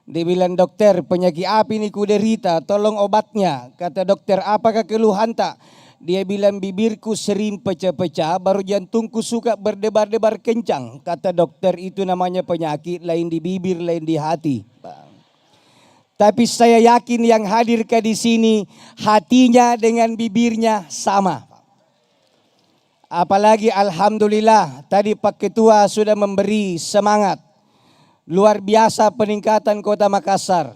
dia bilang, dokter penyakit apa ini ku derita, tolong obatnya. Kata dokter, apakah keluhan tak? Dia bilang bibirku sering pecah-pecah, baru jantungku suka berdebar-debar kencang. Kata dokter itu namanya penyakit, lain di bibir, lain di hati. Tapi saya yakin yang hadir di sini hatinya dengan bibirnya sama. Apalagi alhamdulillah tadi Pak Ketua sudah memberi semangat. Luar biasa peningkatan Kota Makassar.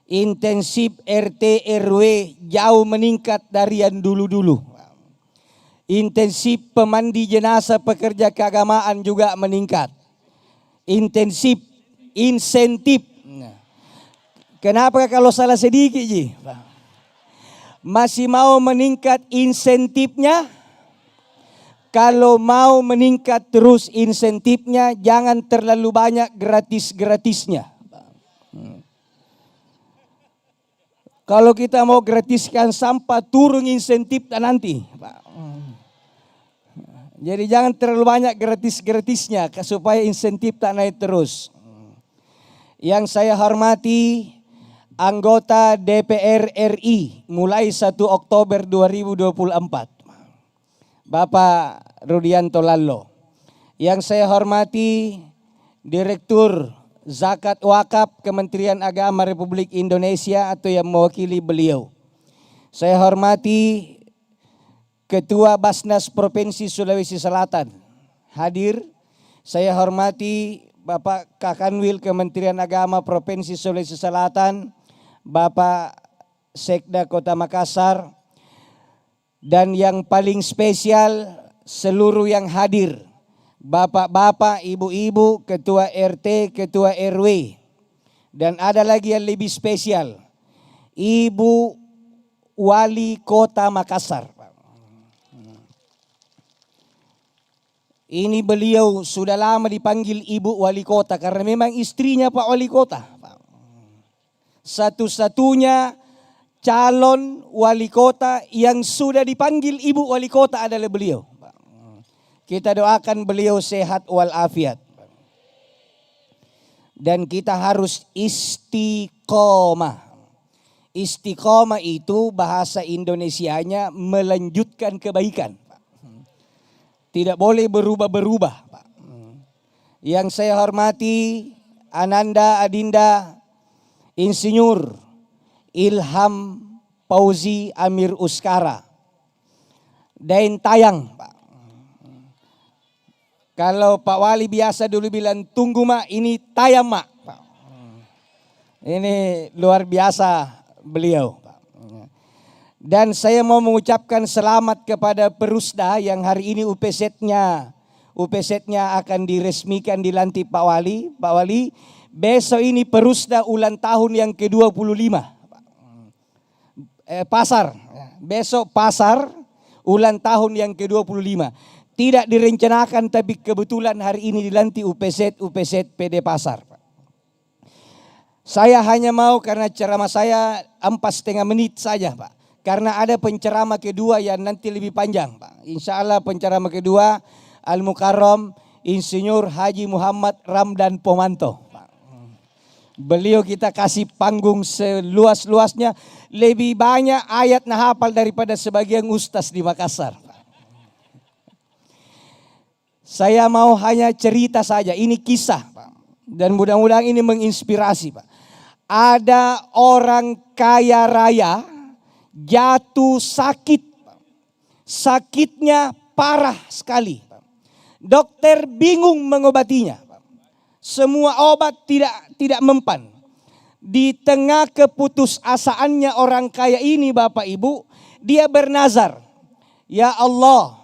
Intensif RT RW jauh meningkat dari yang dulu-dulu. Intensif pemandi jenazah pekerja keagamaan juga meningkat. Intensif insentif. Kenapa kalau salah sedikit Ji? Masih mau meningkat insentifnya? Kalau mau meningkat terus insentifnya, jangan terlalu banyak gratis-gratisnya. Kalau kita mau gratiskan sampah, turun insentif nanti. Jadi jangan terlalu banyak gratis-gratisnya supaya insentif tak naik terus. Yang saya hormati anggota DPR RI mulai 1 Oktober 2024. Bapak Rudianto Lallo. Yang saya hormati Direktur Zakat Wakaf Kementerian Agama Republik Indonesia atau yang mewakili beliau. Saya hormati Ketua Basnas Provinsi Sulawesi Selatan hadir. Saya hormati Bapak Kakanwil Kementerian Agama Provinsi Sulawesi Selatan, Bapak Sekda Kota Makassar, dan yang paling spesial seluruh yang hadir, bapak-bapak, ibu-ibu, ketua RT, ketua RW, dan ada lagi yang lebih spesial, Ibu Wali Kota Makassar. Ini beliau sudah lama dipanggil Ibu Wali Kota karena memang istrinya Pak Wali Kota. Satu-satunya calon wali kota yang sudah dipanggil Ibu Wali Kota adalah beliau. Kita doakan beliau sehat walafiat. Dan kita harus istiqomah. Istiqomah itu bahasa Indonesianya melanjutkan kebaikan. Tidak boleh berubah-berubah. Yang saya hormati Ananda Adinda Insinyur Ilham Fauzi Amir Uskara. Dain Tayang, Pak. Kalau Pak Wali biasa dulu bilang tunggu mak, ini tayang mak. Ini luar biasa beliau. Dan saya mau mengucapkan selamat kepada Perusda yang hari ini UPZ-nya akan diresmikan dilantik Pak Wali. Pak Wali, besok ini Perusda ulang tahun yang ke-25. Pasar, besok pasar ulang tahun yang ke-25. Tidak direncanakan tapi kebetulan hari ini dilantik UPZ PD Pasar. Saya hanya mau karena ceramah saya 4,5 menit saja Pak. Karena ada penceramah kedua yang nanti lebih panjang Pak. Insya Allah penceramah kedua Al-Mukarram Insinyur Haji Muhammad Ramdan Pomanto. Beliau kita kasih panggung seluas-luasnya. Lebih banyak ayat hafal daripada sebagian ustaz di Makassar. Saya mau hanya cerita saja. Ini kisah Pak. Dan mudah-mudahan ini menginspirasi Pak. Ada orang kaya raya jatuh sakit. Sakitnya parah sekali. Dokter bingung mengobatinya. Semua obat tidak mempan. Di tengah keputusasaannya orang kaya ini Bapak Ibu, dia bernazar, ya Allah,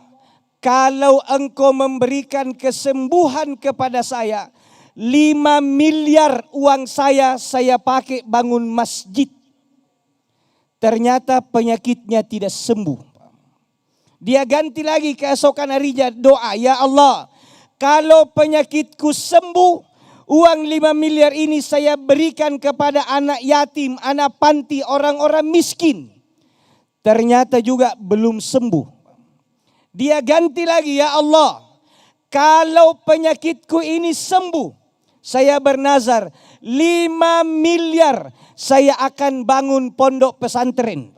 kalau engkau memberikan kesembuhan kepada saya, 5 miliar uang saya pakai bangun masjid. Ternyata penyakitnya tidak sembuh. Dia ganti lagi keesokan harinya doa, ya Allah, kalau penyakitku sembuh, uang 5 miliar ini saya berikan kepada anak yatim, anak panti, orang-orang miskin. Ternyata juga belum sembuh. Dia ganti lagi, ya Allah, kalau penyakitku ini sembuh, saya bernazar 5 miliar saya akan bangun pondok pesantren.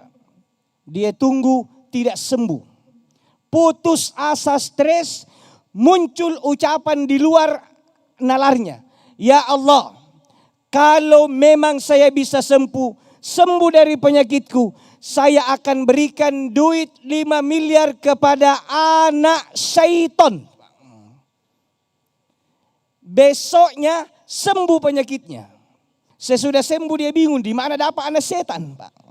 Dia tunggu tidak sembuh. Putus asa, stres, muncul ucapan di luar nalarnya. Ya Allah, kalau memang saya bisa sembuh dari penyakitku, saya akan berikan duit 5 miliar kepada anak syaitan. Besoknya sembuh penyakitnya. Sesudah sembuh dia bingung, di mana dapat anak setan, Pak?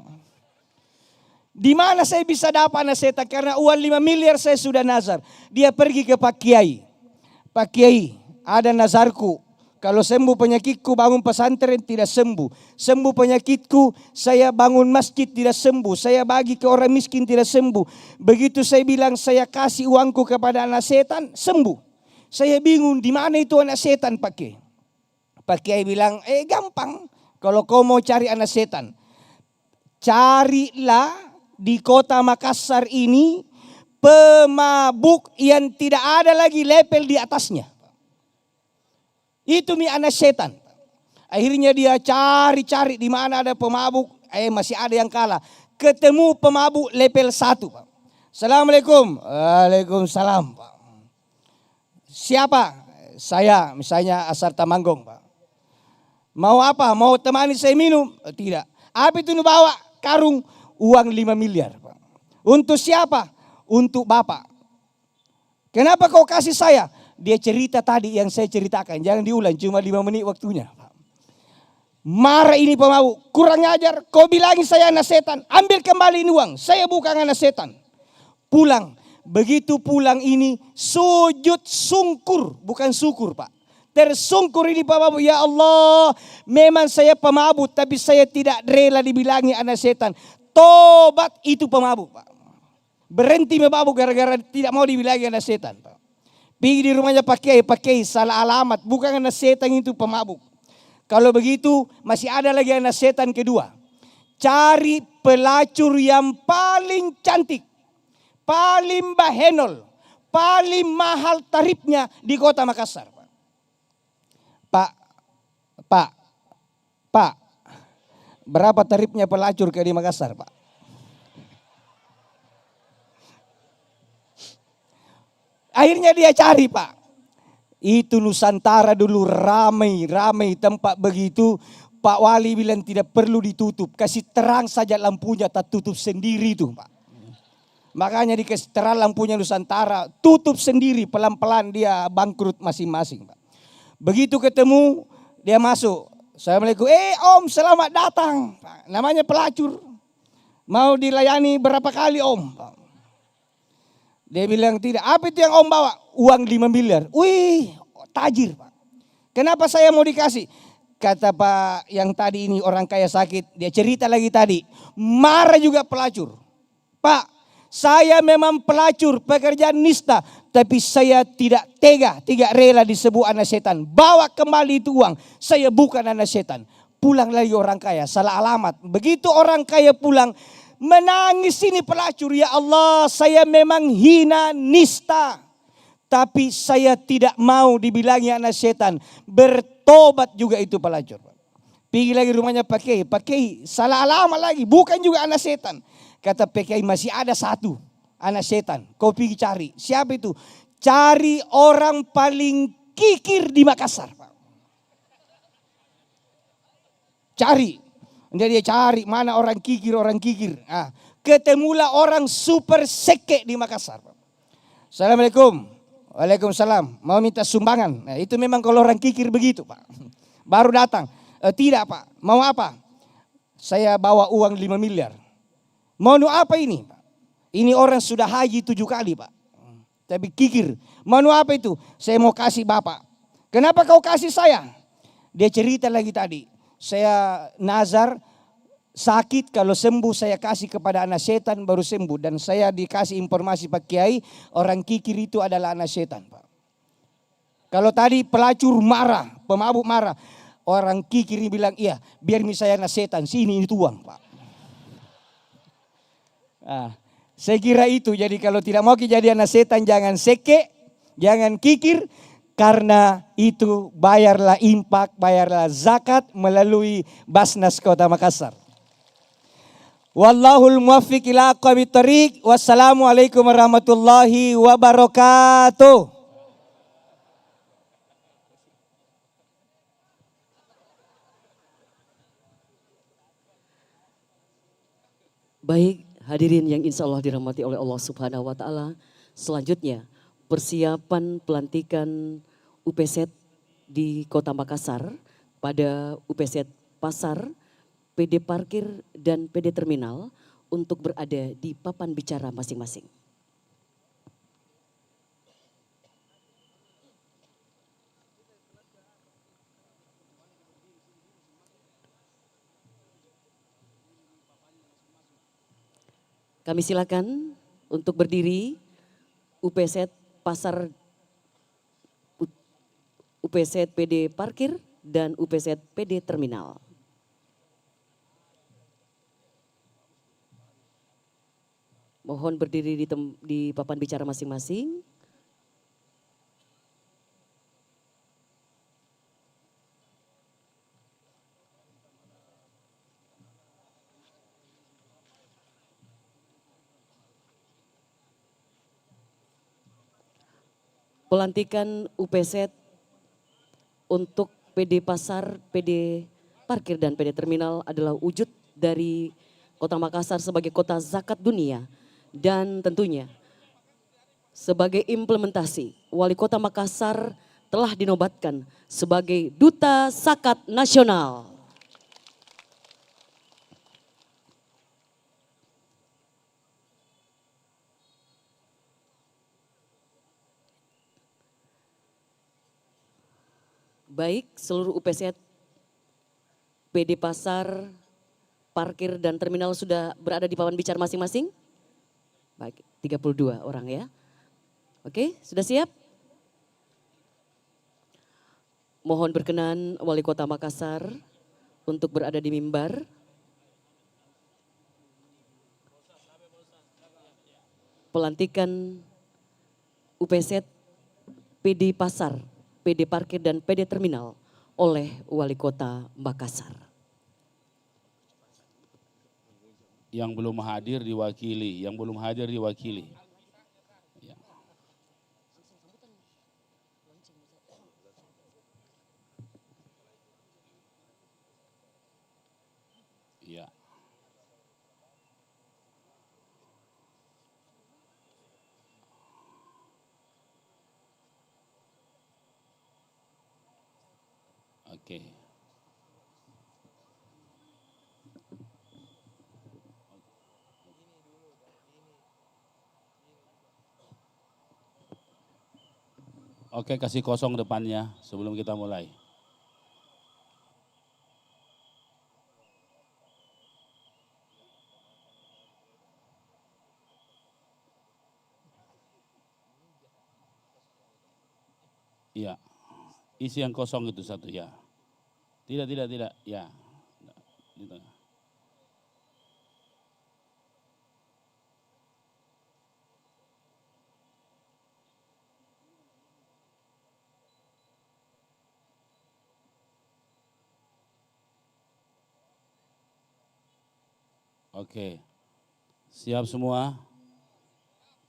Di mana saya bisa dapat anak setan? Karena uang 5 miliar saya sudah nazar. Dia pergi ke Pak Kiai. Pak Kiai, ada nazarku Kalau sembuh penyakitku bangun pesantren tidak sembuh. Sembuh penyakitku saya bangun masjid tidak sembuh. Saya bagi ke orang miskin tidak sembuh. Begitu saya bilang saya kasih uangku kepada anak setan, sembuh. Saya bingung di mana itu anak setan Pak Kiai. Pak Kiai bilang, gampang. Kalau kau mau cari anak setan, carilah di kota Makassar ini pemabuk yang tidak ada lagi level di atasnya. Itu anak setan. Akhirnya dia cari-cari di mana ada pemabuk, masih ada yang kalah. Ketemu pemabuk level 1, Pak. Assalamualaikum. Waalaikumsalam, Pak. Siapa? Saya, misalnya Asar Tamanggong, Pak. Mau apa? Mau temani saya minum? Tidak. Apa itu bawa? Karung uang 5 miliar, Pak. Untuk siapa? Untuk Bapak. Kenapa kau kasih saya? Dia cerita tadi yang saya ceritakan. Jangan diulang, cuma 5 menit waktunya. Marah ini pemabuk. Kurang ajar, kau bilangin saya anak setan. Ambil kembali ini uang, saya bukan anak setan. Pulang. Begitu pulang ini sujud sungkur. Bukan syukur, Pak. Tersungkur ini pemabuk. Ya Allah, memang saya pemabuk, tapi saya tidak rela dibilangi anak setan. Tobat itu pemabuk, Pak. Berhenti memabuk gara-gara tidak mau dibilangi anak setan, Pak. Pergi di rumahnya Pak Kiai salah alamat. Bukan anak setan itu pemabuk. Kalau begitu masih ada lagi anak setan kedua. Cari pelacur yang paling cantik. Paling bahenol. Paling mahal tarifnya di kota Makassar. Pak. Berapa tarifnya pelacur ke di Makassar, Pak? Akhirnya dia cari, Pak. Itu Nusantara dulu ramai tempat begitu. Pak Wali bilang tidak perlu ditutup. Kasih terang saja lampunya, tak tutup sendiri itu, Pak. Makanya dikasih terang lampunya Nusantara. Tutup sendiri, pelan-pelan dia bangkrut masing-masing, Pak. Begitu ketemu, dia masuk. Assalamualaikum. Om, selamat datang. Pak. Namanya pelacur. Mau dilayani berapa kali, Om? Pak. Dia bilang tidak. Apa itu yang Om bawa? Uang 5 miliar. Wih, tajir, Pak. Kenapa saya mau dikasih? Kata Pak yang tadi ini orang kaya sakit. Dia cerita lagi tadi. Marah juga pelacur. Pak, saya memang pelacur, pekerjaan nista. Tapi saya tidak tega, tidak rela disebut anak setan. Bawa kembali itu uang. Saya bukan anak setan. Pulang lagi orang kaya, salah alamat. Begitu orang kaya pulang, menangis ini pelacur. Ya Allah, saya memang hina nista. Tapi saya tidak mau dibilangi anak setan. Bertobat juga itu pelacur. Pergi lagi rumahnya Pak Kiai, salah alamat lagi. Bukan juga anak setan. Kata Pak Kiai, masih ada satu anak setan. Kau pergi cari. Siapa itu? Cari orang paling kikir di Makassar, Pak. Cari. Dia cari mana orang kikir. Ketemulah orang super seke di Makassar. Assalamualaikum. Waalaikumsalam. Mau minta sumbangan. Nah, itu memang kalau orang kikir begitu, Pak. Baru datang. Tidak, Pak. Mau apa? Saya bawa uang 5 miliar. Mau apa ini, Pak? Ini orang sudah haji 7 kali, Pak. Tapi kikir. Mau apa itu? Saya mau kasih Bapak. Kenapa kau kasih saya? Dia cerita lagi tadi. Saya nazar sakit, kalau sembuh saya kasih kepada anak setan baru sembuh. Dan saya dikasih informasi Pak Kiai, orang kikir itu adalah anak setan, Pak. Kalau tadi pelacur marah, pemabuk marah. Orang kikir ini bilang, iya biar misalnya anak setan, sini itu uang, Pak. Saya kira itu, jadi kalau tidak mau kejadian anak setan jangan seke, jangan kikir. Karena itu bayarlah infak, bayarlah zakat melalui Basnas Kota Makassar. Wallahul muwaffiq ila aqwamit thoriq. Wassalamualaikum warahmatullahi wabarakatuh. Baik, hadirin yang insya Allah dirahmati oleh Allah Subhanahu wa Ta'ala. Selanjutnya, persiapan pelantikan UPZ di Kota Makassar pada UPZ Pasar, PD Parkir, dan PD Terminal untuk berada di papan bicara masing-masing. Kami silakan untuk berdiri UPZ Pasar, UPZ PD Parkir, dan UPZ PD Terminal. Mohon berdiri di papan bicara masing-masing. Pelantikan UPZ untuk PD Pasar, PD Parkir, dan PD Terminal adalah wujud dari Kota Makassar sebagai kota zakat dunia, dan tentunya sebagai implementasi Wali Kota Makassar telah dinobatkan sebagai Duta Zakat Nasional. Baik, seluruh UPZ, PD Pasar, Parkir, dan Terminal sudah berada di papan bicara masing-masing? Baik, 32 orang ya. Oke, sudah siap? Mohon berkenan Wali Kota Makassar untuk berada di mimbar. Pelantikan UPZ, PD Pasar, PD Parkir, dan PD Terminal oleh Wali Kota Makassar. Yang belum hadir diwakili, yang belum hadir diwakili. Ya. Ya. Oke. Oke, kasih kosong depannya sebelum kita mulai. Iya, isi yang kosong itu satu ya. Tidak, ya. Di tengah. Oke, siap semua?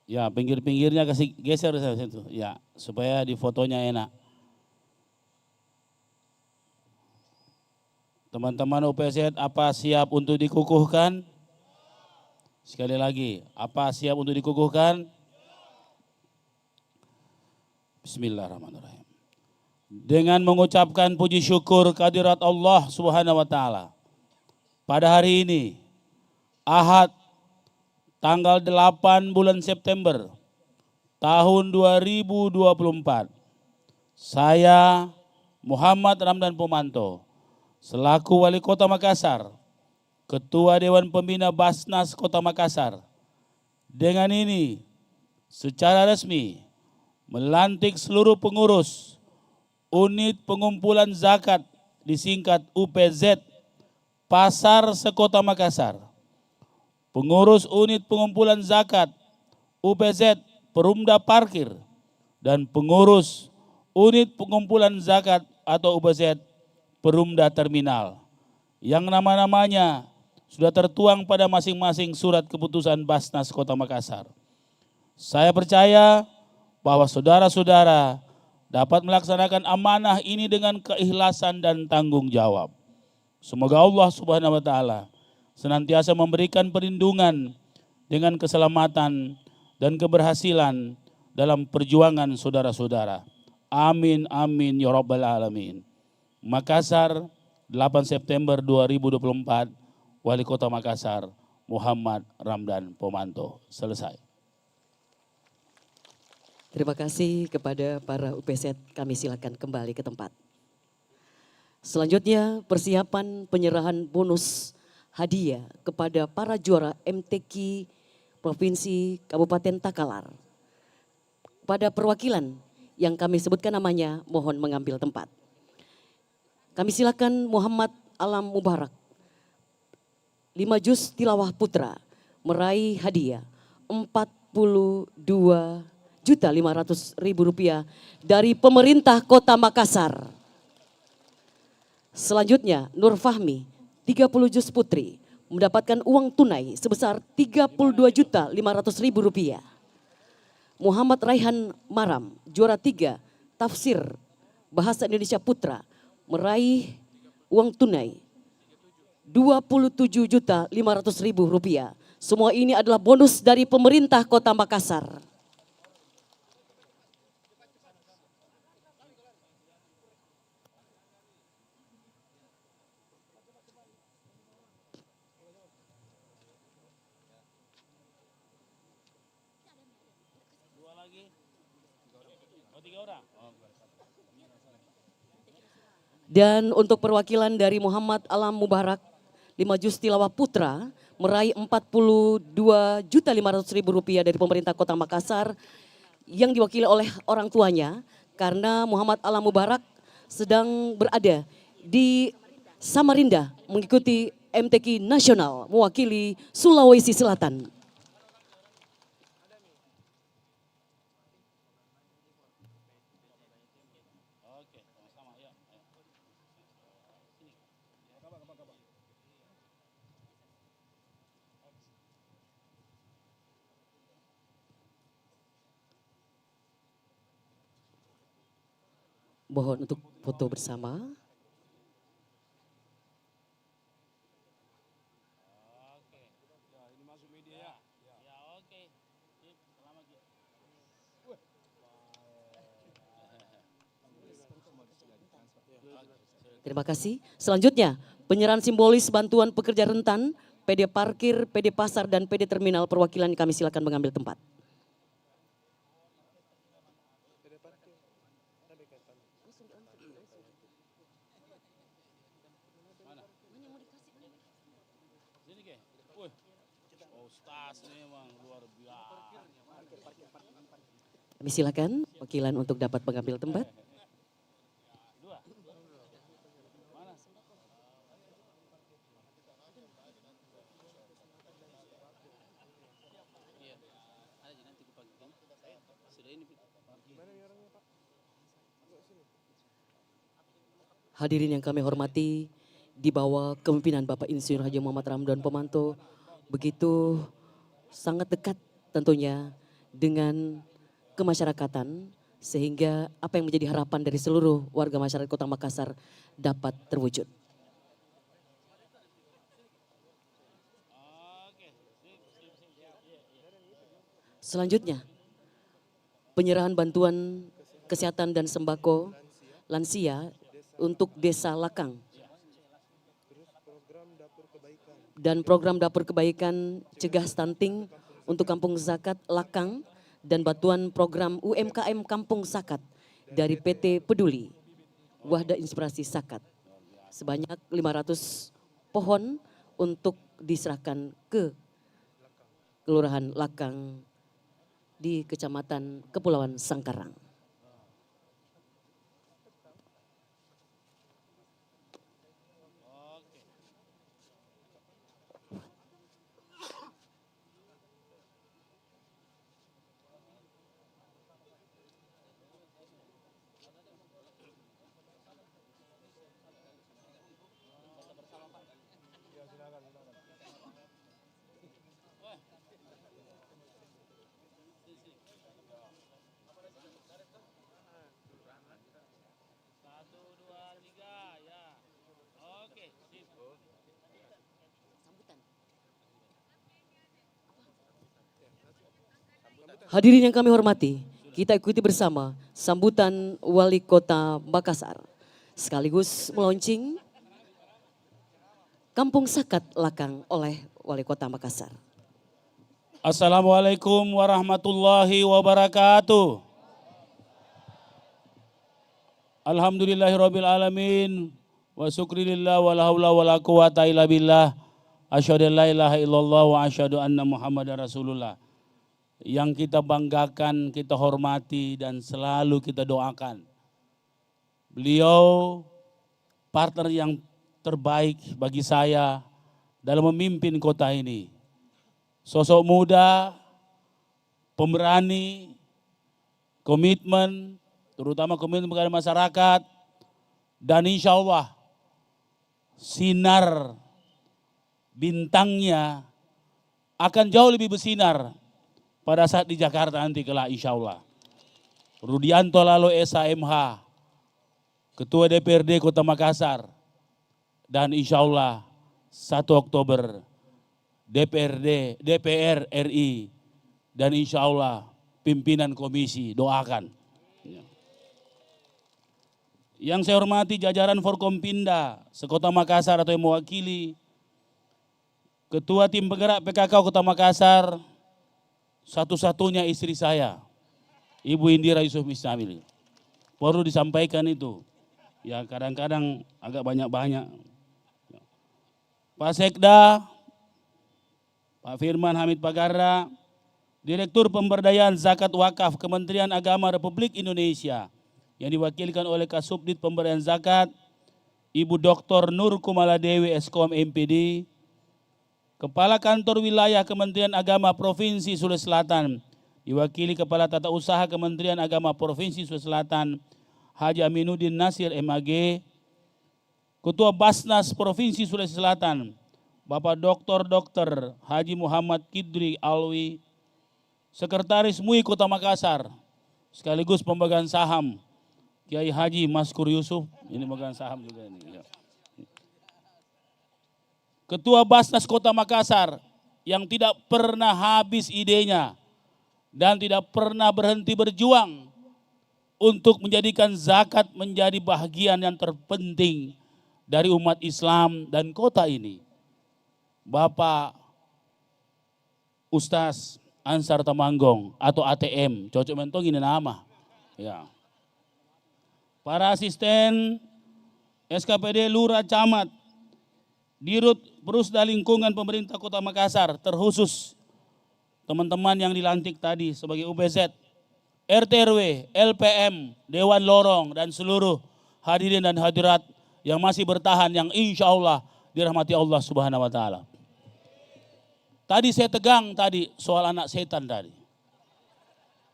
Ya, pinggir-pinggirnya kasih geser saya situ, ya, supaya di fotonya enak. Teman-teman UPZ, apa siap untuk dikukuhkan? Sekali lagi, apa siap untuk dikukuhkan? Bismillahirrahmanirrahim. Dengan mengucapkan puji syukur kehadirat Allah Subhanahu wa taala. Pada hari ini, Ahad, tanggal 8 bulan September tahun 2024. Saya Muhammad Ramdan Pomanto selaku Wali Kota Makassar, Ketua Dewan Pembina Basnas Kota Makassar, dengan ini secara resmi melantik seluruh pengurus unit pengumpulan zakat disingkat UPZ Pasar Sekota Makassar, pengurus unit pengumpulan zakat UPZ Perumda Parkir, dan pengurus unit pengumpulan zakat atau UPZ Perumda Terminal yang nama-namanya sudah tertuang pada masing-masing surat keputusan Basnas Kota Makassar. Saya percaya bahwa saudara-saudara dapat melaksanakan amanah ini dengan keikhlasan dan tanggung jawab. Semoga Allah Subhanahu wa taala senantiasa memberikan perlindungan dengan keselamatan dan keberhasilan dalam perjuangan saudara-saudara. Amin amin ya rabbal alamin. Makassar, 8 September 2024, Wali Kota Makassar, Muhammad Ramdan Pomanto. Selesai. Terima kasih kepada para UPZ, kami silakan kembali ke tempat. Selanjutnya persiapan penyerahan bonus hadiah kepada para juara MTQ Provinsi Kabupaten Takalar. Pada perwakilan yang kami sebutkan namanya, mohon mengambil tempat. Kami silakan Muhammad Alam Mubarak, 5 juz tilawah putra, meraih hadiah Rp42.500.000 dari pemerintah Kota Makassar. Selanjutnya Nur Fahmi, 30 juz putri, mendapatkan uang tunai sebesar Rp32.500.000. Muhammad Raihan Maram, juara 3 tafsir Bahasa Indonesia Putra, meraih uang tunai Rp27.500.000. Semua ini adalah bonus dari pemerintah Kota Makassar. Dan untuk perwakilan dari Muhammad Alam Mubarak, 5 juz tilawah putra, meraih Rp42.500.000 dari pemerintah Kota Makassar yang diwakili oleh orang tuanya, karena Muhammad Alam Mubarak sedang berada di Samarinda mengikuti MTQ Nasional mewakili Sulawesi Selatan. Mohon untuk foto bersama. Terima kasih. Selanjutnya, penyerahan simbolis bantuan pekerja rentan, PD Parkir, PD Pasar, dan PD Terminal. Perwakilan kami silakan mengambil tempat. Kami silakan wakilan untuk dapat mengambil tempat. Hadirin yang kami hormati, di bawah kepemimpinan Bapak Insinyur Haji Muhammad Ramdan Pomanto, begitu sangat dekat tentunya dengan kemasyarakatan, sehingga apa yang menjadi harapan dari seluruh warga masyarakat Kota Makassar dapat terwujud. Selanjutnya, penyerahan bantuan kesehatan dan sembako lansia untuk Desa Lakang dan program dapur kebaikan cegah stunting untuk Kampung Zakat Lakang dan bantuan program UMKM Kampung Zakat dari PT Peduli Wahda Inspirasi Zakat sebanyak 500 pohon untuk diserahkan ke Kelurahan Lakang di Kecamatan Kepulauan Sangkarang. Hadirin yang kami hormati, kita ikuti bersama sambutan Wali Kota Makassar sekaligus melaunching Kampung Zakat Lakang oleh Wali Kota Makassar. Assalamualaikum warahmatullahi wabarakatuh. Alhamdulillahirabbil alamin wa syukrilillah wala haula wala quwata illa billah Asyhadu an la ilaha illallah wa asyhadu anna Muhammadar Rasulullah. Yang kita banggakan, kita hormati dan selalu kita doakan. Beliau partner yang terbaik bagi saya dalam memimpin kota ini. Sosok muda, pemberani, komitmen, terutama komitmen kepada masyarakat, dan insya Allah sinar bintangnya akan jauh lebih bersinar pada saat di Jakarta nanti kelak insya Allah. Rudianto Lalo SHMH, Ketua DPRD Kota Makassar, dan insya Allah 1 Oktober DPR RI, dan insya Allah pimpinan komisi, doakan. Yang saya hormati jajaran Forkompinda sekota Makassar atau yang mewakili Ketua Tim Penggerak PKK Kota Makassar, satu-satunya istri saya, Ibu Indira Yusuf Mistamil. Perlu disampaikan itu. Ya kadang-kadang agak banyak-banyak. Pak Sekda, Pak Firman Hamid Pagarra, Direktur Pemberdayaan Zakat Wakaf Kementerian Agama Republik Indonesia, yang diwakilkan oleh Kasubdit Pemberdayaan Zakat, Ibu Dr. Nur Kumaladewi Eskom MPD, Kepala Kantor Wilayah Kementerian Agama Provinsi Sulawesi Selatan, diwakili Kepala Tata Usaha Kementerian Agama Provinsi Sulawesi Selatan, Haji Aminuddin Nasir MAG, Ketua Basnas Provinsi Sulawesi Selatan, Bapak Dr. Haji Muhammad Kidri Alwi, Sekretaris MUI Kota Makassar, sekaligus pemegang saham, Kiai Haji Maskur Yusuf, ini pemegang saham juga ini. Ketua Basnas Kota Makassar yang tidak pernah habis idenya dan tidak pernah berhenti berjuang untuk menjadikan zakat menjadi bagian yang terpenting dari umat Islam dan kota ini. Bapak Ustaz Ansar Tamanggong atau ATM, cocok mentong ini nama. Ya. Para asisten SKPD Lurah Camat, Dirut Perusda Lingkungan Pemerintah Kota Makassar, terkhusus teman-teman yang dilantik tadi sebagai UPZ, RT/RW, LPM, Dewan Lorong, dan seluruh hadirin dan hadirat yang masih bertahan, yang insya Allah dirahmati Allah Subhanahu wa Ta'ala. Tadi saya tegang tadi soal anak setan tadi.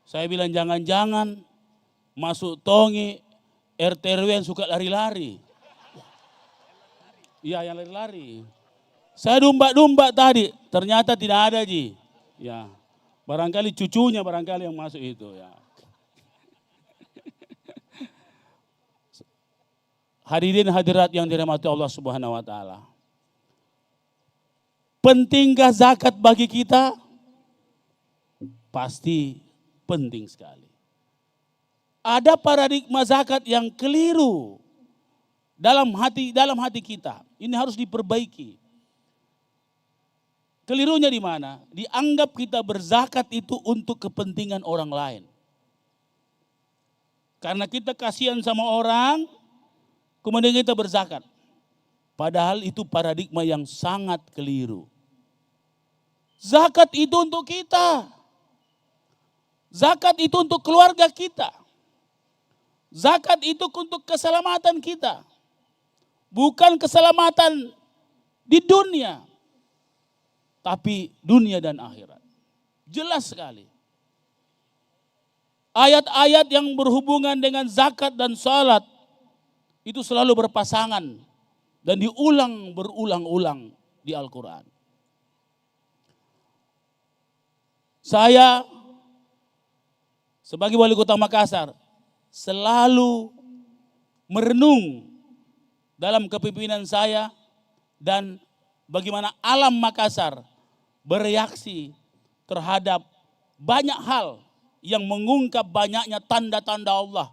Saya bilang jangan-jangan masuk tongi RT/RW yang suka lari-lari. Iya, yang lari-lari. Saya dumba-dumba tadi, ternyata tidak ada, Ji. Ya, barangkali cucunya barangkali yang masuk itu ya. Hadirin hadirat yang dirahmati Allah Subhanahu wa Ta'ala. Pentingkah zakat bagi kita? Pasti penting sekali. Ada paradigma zakat yang keliru dalam hati kita. Ini harus diperbaiki. Kelirunya di mana? Dianggap kita berzakat itu untuk kepentingan orang lain. Karena kita kasihan sama orang, kemudian kita berzakat. Padahal itu paradigma yang sangat keliru. Zakat itu untuk kita. Zakat itu untuk keluarga kita. Zakat itu untuk keselamatan kita. Bukan keselamatan di dunia, tapi dunia dan akhirat. Jelas sekali. Ayat-ayat yang berhubungan dengan zakat dan salat itu selalu berpasangan dan diulang berulang-ulang di Al-Quran. Saya sebagai wali kota Makassar selalu merenung dalam kepemimpinan saya dan bagaimana alam Makassar bereaksi terhadap banyak hal yang mengungkap banyaknya tanda-tanda Allah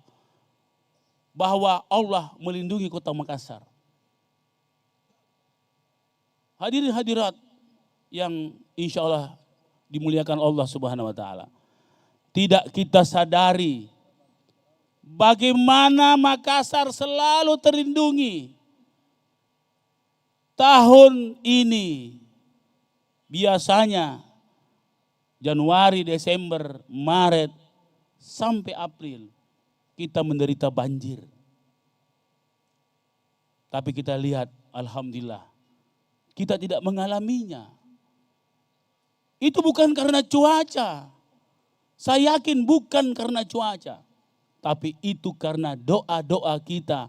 bahwa Allah melindungi kota Makassar. Hadirin hadirat yang insya Allah dimuliakan Allah Subhanahu wa Ta'ala. Tidak kita sadari bagaimana Makassar selalu terlindungi. Tahun ini biasanya Januari, Desember, Maret, sampai April kita menderita banjir. Tapi kita lihat, alhamdulillah, kita tidak mengalaminya. Itu bukan karena cuaca. Saya yakin bukan karena cuaca. Tapi itu karena doa-doa kita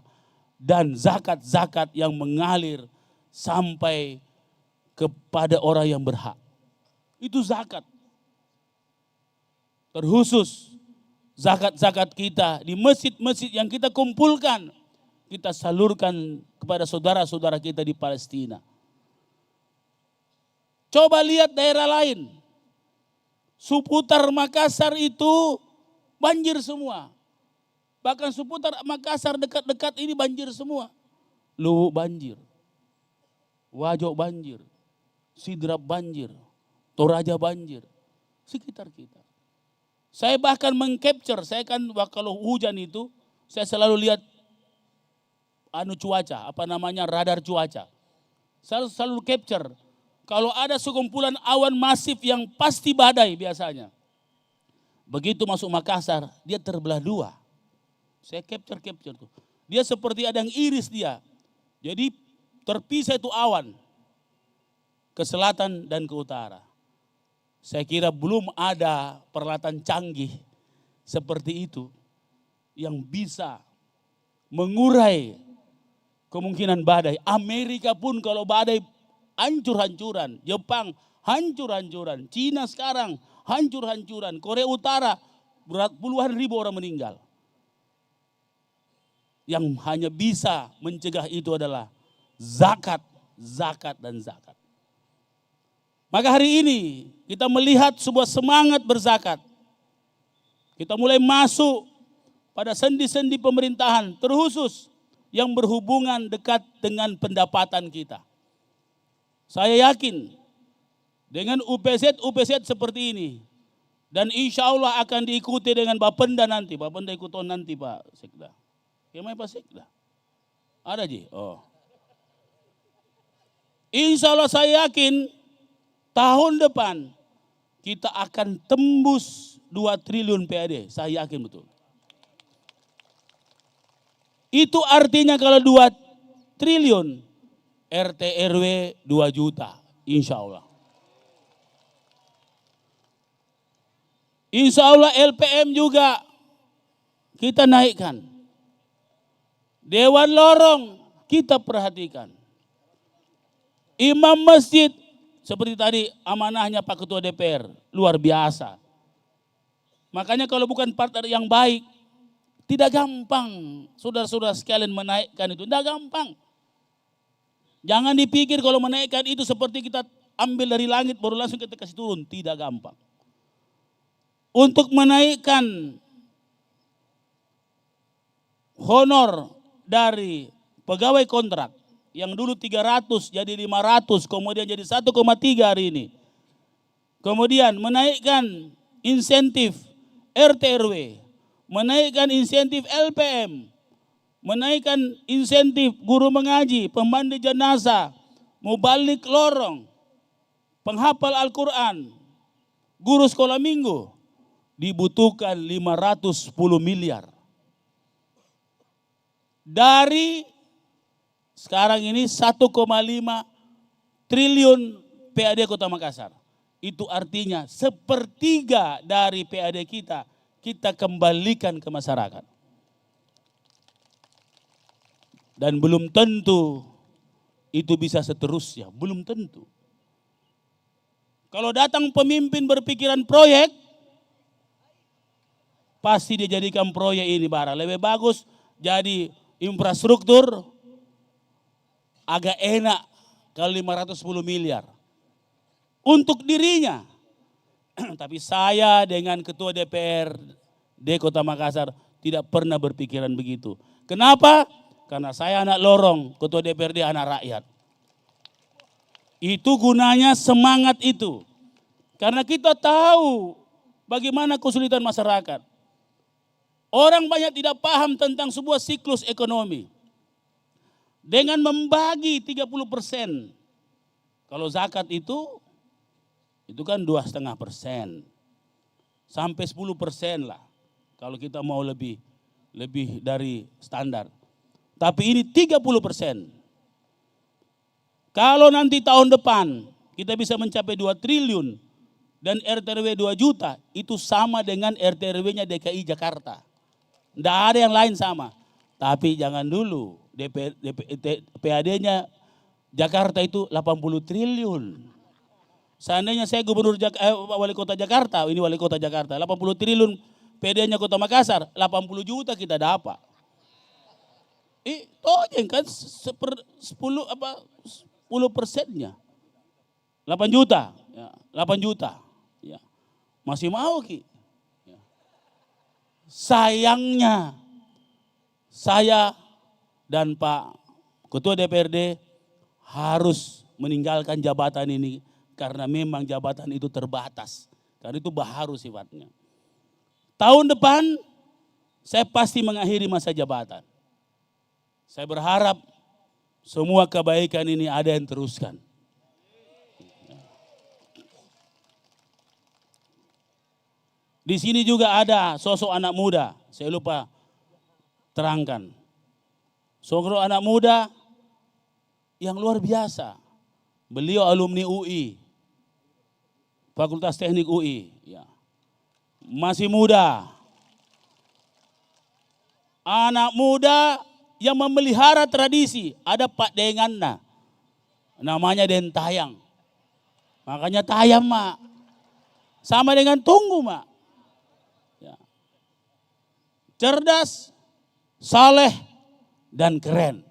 dan zakat-zakat yang mengalir sampai kepada orang yang berhak. Itu zakat. Terkhusus zakat-zakat kita di masjid-masjid yang kita kumpulkan, kita salurkan kepada saudara-saudara kita di Palestina. Coba lihat daerah lain. Seputar Makassar itu banjir semua. Bahkan seputar Makassar dekat-dekat ini banjir semua. Luwuk banjir. Wajok banjir. Sidrap banjir. Toraja banjir. Sekitar kita. Saya bahkan mengcapture, saya kan kalau hujan itu, saya selalu lihat cuaca, radar cuaca. Saya selalu capture. Kalau ada sekumpulan awan masif yang pasti badai biasanya. Begitu masuk Makassar, dia terbelah dua. Saya capture tuh. Dia seperti ada yang iris dia. Jadi terpisah itu awan. Ke selatan dan ke utara. Saya kira belum ada peralatan canggih seperti itu. Yang bisa mengurai kemungkinan badai. Amerika pun kalau badai hancur-hancuran. Jepang hancur-hancuran. Cina sekarang hancur-hancuran. Korea Utara puluhan ribu orang meninggal. Yang hanya bisa mencegah itu adalah zakat, zakat dan zakat. Maka hari ini kita melihat sebuah semangat berzakat. Kita mulai masuk pada sendi-sendi pemerintahan terkhusus yang berhubungan dekat dengan pendapatan kita. Saya yakin dengan UPZ seperti ini dan insya Allah akan diikuti dengan Bapenda nanti. Bapenda ikuton nanti Pak Sekda. Gimana Pak Sekda? Ada Ji? Oh. Insya Allah saya yakin tahun depan kita akan tembus 2 triliun PAD. Saya yakin betul. Itu artinya kalau 2 triliun RT RW 2 juta. Insya Allah. Insya Allah LPM juga kita naikkan. Dewan lorong kita perhatikan. Imam masjid seperti tadi amanahnya Pak Ketua DPR luar biasa. Makanya kalau bukan partner yang baik tidak gampang saudara-saudara sekalian menaikkan itu. Tidak gampang. Jangan dipikir kalau menaikkan itu seperti kita ambil dari langit baru langsung kita kasih turun. Tidak gampang. Untuk menaikkan honor dari pegawai kontrak yang dulu 300 jadi 500 kemudian jadi 1,3 hari ini. Kemudian menaikkan insentif RT RW, menaikkan insentif LPM, menaikkan insentif guru mengaji, pemandi jenazah, mubalik lorong, penghafal Al-Quran, guru sekolah minggu, dibutuhkan 510 miliar. Dari sekarang ini 1,5 triliun PAD Kota Makassar. Itu artinya sepertiga dari PAD kita kembalikan ke masyarakat. Dan belum tentu itu bisa seterusnya, belum tentu. Kalau datang pemimpin berpikiran proyek, pasti dia jadikan proyek ini barang. Lebih bagus jadi infrastruktur agak enak kalau 510 miliar. Untuk dirinya. Tapi saya dengan Ketua DPR di Kota Makassar tidak pernah berpikiran begitu. Kenapa? Karena saya anak lorong, Ketua DPRD anak rakyat. Itu gunanya semangat itu. Karena kita tahu bagaimana kesulitan masyarakat. Orang banyak tidak paham tentang sebuah siklus ekonomi. Dengan membagi 30%. Kalau zakat itu Itu kan 2,5%. Sampai 10% lah. Kalau kita mau lebih dari standar. Tapi ini 30%. Kalau nanti tahun depan kita bisa mencapai 2 triliun dan RT/RW 2 juta, itu sama dengan RT/RW-nya DKI Jakarta. Tidak ada yang lain sama. Tapi jangan dulu, PAD-nya Jakarta itu 80 triliun. Seandainya saya wali kota Jakarta, ini wali kota Jakarta, 80 triliun PD-nya Kota Makassar, 80 juta kita dapat. Tojeng kan 10%-nya. 8 juta, ya, 8 juta. Ya. Masih mau Ki. Ya. Sayangnya saya dan Pak Ketua DPRD harus meninggalkan jabatan ini karena memang jabatan itu terbatas. Karena itu baharu sifatnya. Tahun depan saya pasti mengakhiri masa jabatan. Saya berharap semua kebaikan ini ada yang teruskan. Di sini juga ada sosok anak muda, saya lupa terangkan. Sosok anak muda yang luar biasa. Beliau alumni UI, Fakultas Teknik UI. Ya. Masih muda. Anak muda yang memelihara tradisi. Ada Pak Denganna, namanya Den Tayang. Makanya Tayang mak. Sama dengan Tunggu mak. Ya. Cerdas, saleh, dan keren.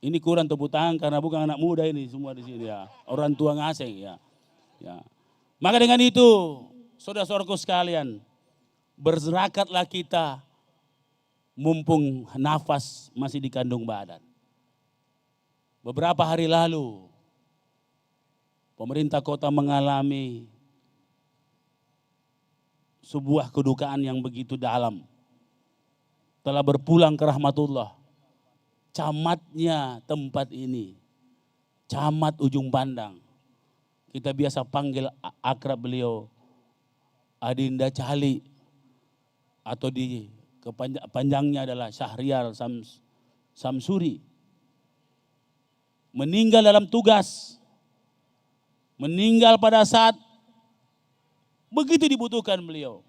Ini kurang tepuk tangan karena bukan anak muda ini semua di sini ya. Orang tua ngasih ya. Ya. Maka dengan itu, saudara-saudaraku sekalian, berzerakatlah kita mumpung nafas masih di kandung badan. Beberapa hari lalu, pemerintah kota mengalami sebuah kedukaan yang begitu dalam. Telah berpulang ke rahmatullah. Camatnya tempat ini, Camat Ujung Pandang. Kita biasa panggil akrab beliau Adinda Cali, atau di panjangnya adalah Syahrial Samsuri. Meninggal dalam tugas, meninggal pada saat begitu dibutuhkan beliau.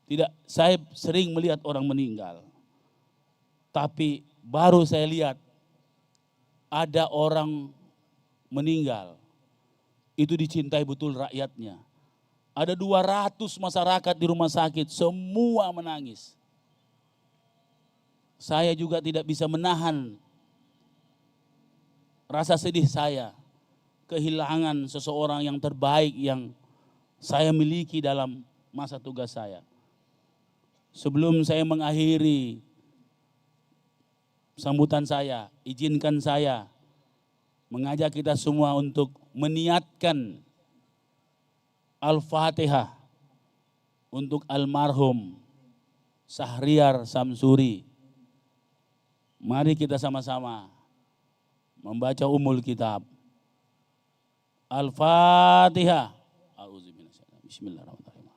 Tidak, saya sering melihat orang meninggal. Tapi baru saya lihat ada orang meninggal. Itu dicintai betul rakyatnya. Ada 200 masyarakat di rumah sakit, semua menangis. Saya juga tidak bisa menahan rasa sedih saya. Kehilangan seseorang yang terbaik yang saya miliki dalam masa tugas saya. Sebelum saya mengakhiri sambutan saya, izinkan saya mengajak kita semua untuk meniatkan Al-Fatihah untuk almarhum Syahrial Samsuri. Mari kita sama-sama membaca Ummul Kitab. Al-Fatihah. Bismillahirrahmanirrahim.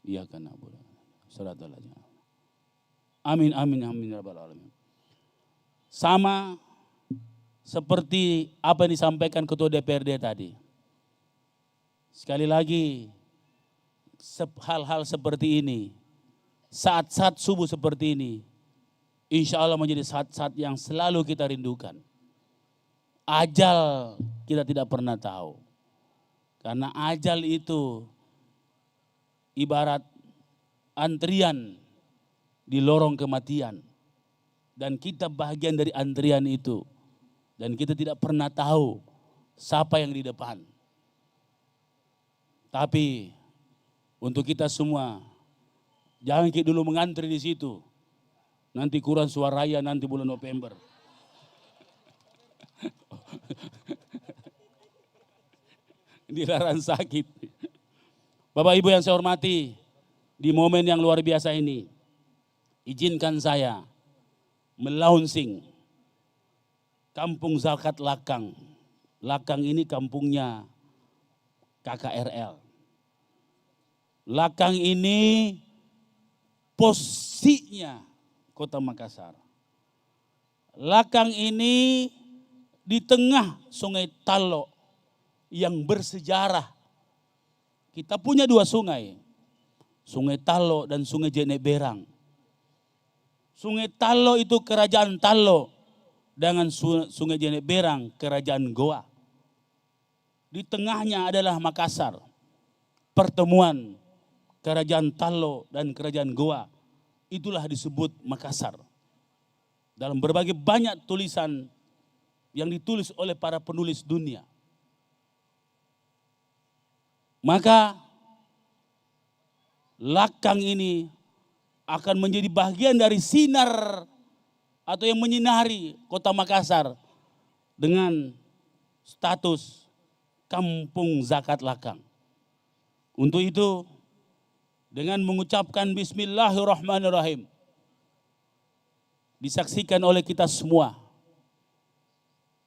Iyyaka na'budu wa iyyaka nasta'in. Amin amin amin ya rabbal alamin. Sama seperti apa yang disampaikan Ketua DPRD tadi. Sekali lagi, hal-hal seperti ini, saat-saat subuh seperti ini, insya Allah menjadi saat-saat yang selalu kita rindukan. Ajal kita tidak pernah tahu. Karena ajal itu ibarat antrian di lorong kematian. Dan kita bagian dari antrian itu. Dan kita tidak pernah tahu siapa yang di depan. Tapi untuk kita semua, jangan kita dulu mengantri di situ. Nanti kurang suaranya nanti bulan November. Dilarang sakit. Bapak Ibu yang saya hormati, di momen yang luar biasa ini, izinkan saya melaunching Kampung Zakat Lakang. Lakang ini kampungnya KKRL. Lakang ini posisinya Kota Makassar. Lakang ini di tengah Sungai Talo yang bersejarah. Kita punya dua sungai, Sungai Talo dan Sungai Jeneberang. Sungai Talo itu Kerajaan Talo, dengan Sungai Jeneberang Kerajaan Goa. Di tengahnya adalah Makassar, pertemuan Kerajaan Talo dan Kerajaan Goa. Itulah disebut Makassar. Dalam berbagai banyak tulisan yang ditulis oleh para penulis dunia. Maka Lakang ini akan menjadi bagian dari sinar atau yang menyinari Kota Makassar dengan status Kampung Zakat Lakang. Untuk itu, dengan mengucapkan Bismillahirrahmanirrahim, disaksikan oleh kita semua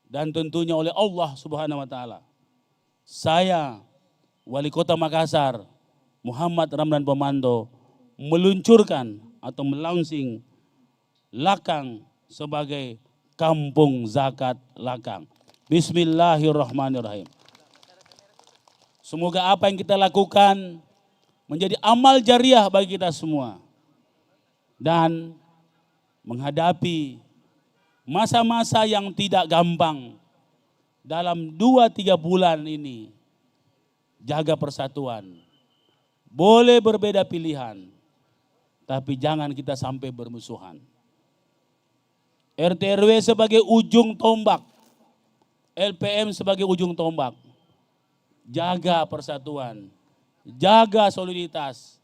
dan tentunya oleh Allah Subhanahu wa taala. Saya, Wali Kota Makassar, Muhammad Ramdan Pemando, meluncurkan atau melaunching Lakang sebagai Kampung Zakat Lakang. Bismillahirrahmanirrahim. Semoga apa yang kita lakukan menjadi amal jariah bagi kita semua. Dan menghadapi masa-masa yang tidak gampang dalam 2-3 bulan ini, jaga persatuan. Boleh berbeda pilihan, tapi jangan kita sampai bermusuhan. RT RW sebagai ujung tombak, LPM sebagai ujung tombak. Jaga persatuan, jaga soliditas.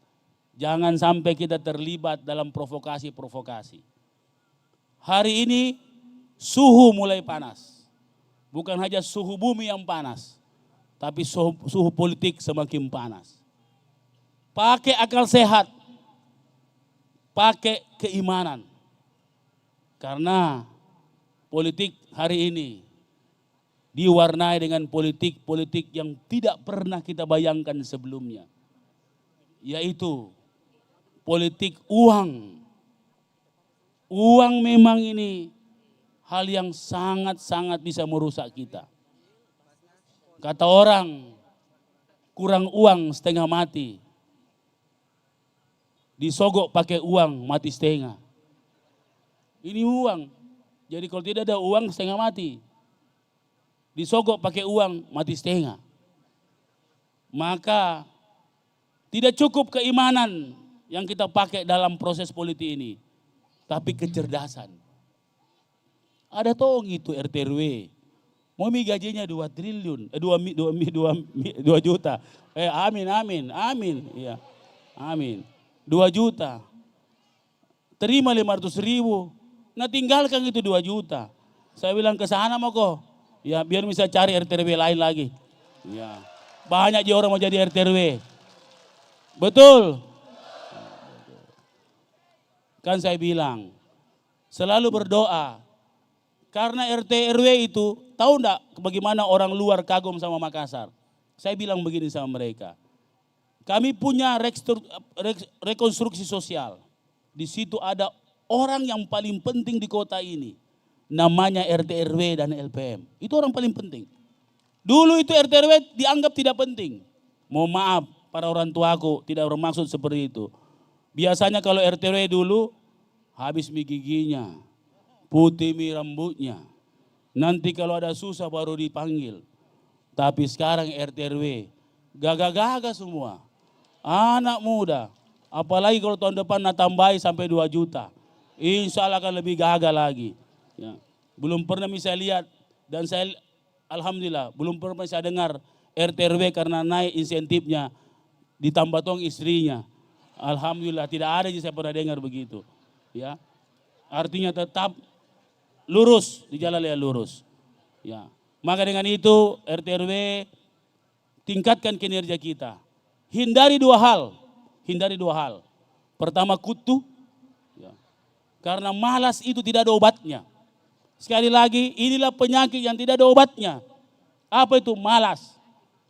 Jangan sampai kita terlibat dalam provokasi-provokasi. Hari ini suhu mulai panas. Bukan hanya suhu bumi yang panas, tapi suhu politik semakin panas. Pakai akal sehat, pakai keimanan. Karena politik hari ini diwarnai dengan politik-politik yang tidak pernah kita bayangkan sebelumnya. Yaitu politik uang. Uang memang ini hal yang sangat-sangat bisa merusak kita. Kata orang, kurang uang setengah mati. Disogok pakai uang mati setengah. Ini uang. Jadi kalau tidak ada uang setengah mati. Disogok pakai uang mati setengah. Maka tidak cukup keimanan yang kita pakai dalam proses politik ini. Tapi kecerdasan. Ada tong itu RT RW. Mau gajinya 2 triliun, 2 juta. Amin. Iya. Amin. 2 juta. Terima 500.000. Nah tinggalkan itu 2 juta. Saya bilang ke sana mau kok. Ya biar bisa cari RT RW lain lagi. Ya. Banyak dia orang mau jadi RT RW. Betul. Kan saya bilang, selalu berdoa. Karena RT RW itu, tahu enggak bagaimana orang luar kagum sama Makassar? Saya bilang begini sama mereka. Kami punya rekonstruksi sosial. Di situ ada orang yang paling penting di kota ini. Namanya RT RW dan LPM. Itu orang paling penting. Dulu itu RT RW dianggap tidak penting. Mohon maaf para orang tuaku, tidak bermaksud seperti itu. Biasanya kalau RT RW dulu habis mie giginya, putih mie rambutnya. Nanti kalau ada susah baru dipanggil. Tapi sekarang RT RW gagah-gagah semua. Anak muda. Apalagi kalau tahun depan nak tambahi sampai 2 juta. Insya Allah akan lebih gagah lagi. Ya. Belum pernah saya lihat dan saya alhamdulillah belum pernah saya dengar RT RW karena naik insentifnya ditambah tong istrinya. Alhamdulillah tidak ada yang saya pernah dengar begitu. Ya. Artinya tetap lurus di jalan yang lurus. Ya. Maka dengan itu RT RW tingkatkan kinerja kita. Hindari 2 hal. Pertama kutu. Ya. Karena malas itu tidak ada obatnya. Sekali lagi, inilah penyakit yang tidak ada obatnya. Apa itu? Malas.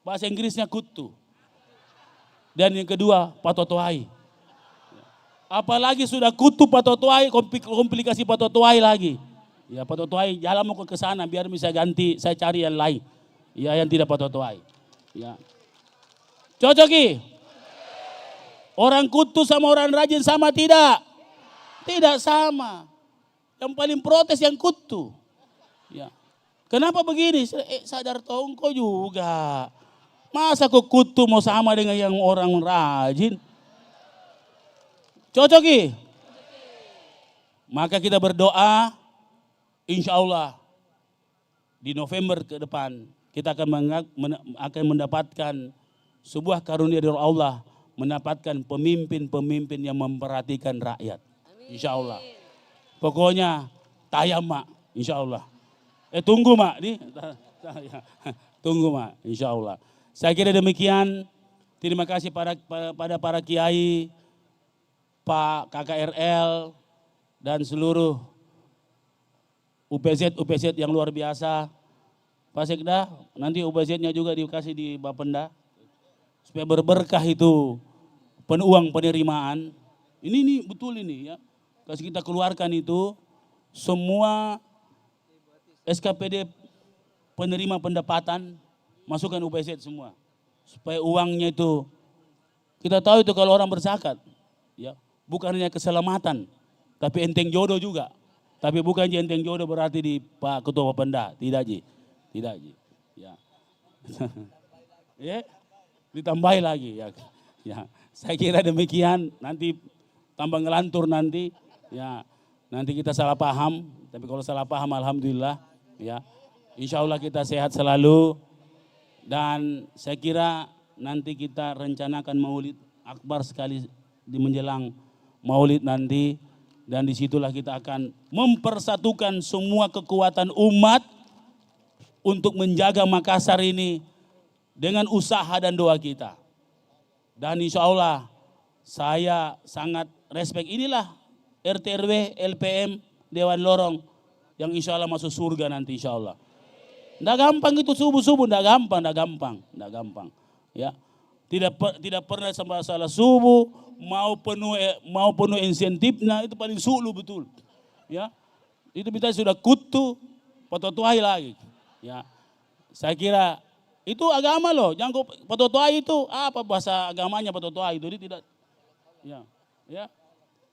Bahasa Inggrisnya kutu. Dan yang kedua, patotoai. Apalagi sudah kutu patotoai, komplikasi patotoai lagi. Ya patotoai, jalan mau ke sana biar bisa ganti, saya cari yang lain. Ya yang tidak patotoai. Ya. Cocoki? Orang kutu sama orang rajin sama tidak? Tidak sama. Yang paling protes yang kutu. Ya. Kenapa begini? Sadar tongko juga. Masa kok kutu mau sama dengan yang orang rajin? Cocoki? Maka kita berdoa, insya Allah di November ke depan kita akan mendapatkan sebuah karunia dari Allah, mendapatkan pemimpin-pemimpin yang memperhatikan rakyat. Insya Allah. Pokoknya tayang mak, insya Allah. Tunggu mak, nih. Tunggu mak, insya Allah. Saya kira demikian. Terima kasih pada para kiai, Pak KKRL, dan seluruh UPZ yang luar biasa. Pak Sekda, nanti UPZ-nya juga dikasih di Bapenda. Supaya berberkah itu uang penerimaan. Ini betul ini ya. Kasih kita keluarkan itu semua SKPD penerima pendapatan masukkan UPZ semua. Supaya uangnya itu, kita tahu itu kalau orang berzakat. Ya, bukan hanya keselamatan, tapi enteng jodoh juga. Tapi bukan enteng jodoh berarti di Pak Ketua Bapenda, tidak Ji. Tidak Ji. Ya. Ya. Ditambahi lagi ya. Ya. Saya kira demikian, nanti tambah ngelantur nanti. Ya. Nanti kita salah paham, tapi kalau salah paham alhamdulillah ya. Insya Allah kita sehat selalu. Dan saya kira nanti kita rencanakan Maulid Akbar sekali di menjelang Maulid nanti, dan disitulah kita akan mempersatukan semua kekuatan umat untuk menjaga Makassar ini dengan usaha dan doa kita. Dan insya Allah saya sangat respect, inilah RT RW, LPM, Dewan Lorong yang insya Allah masuk surga nanti insya Allah. Nggak gampang itu subuh-subuh, nggak gampang. Ya, tidak pernah salah subuh, mau penuh insentifnya itu paling sulu betul. Ya, itu kita sudah kutu, patotoai lagi. Ya, saya kira itu agama loh, jangan patotoai itu apa bahasa agamanya patotoai itu tidak. Ya,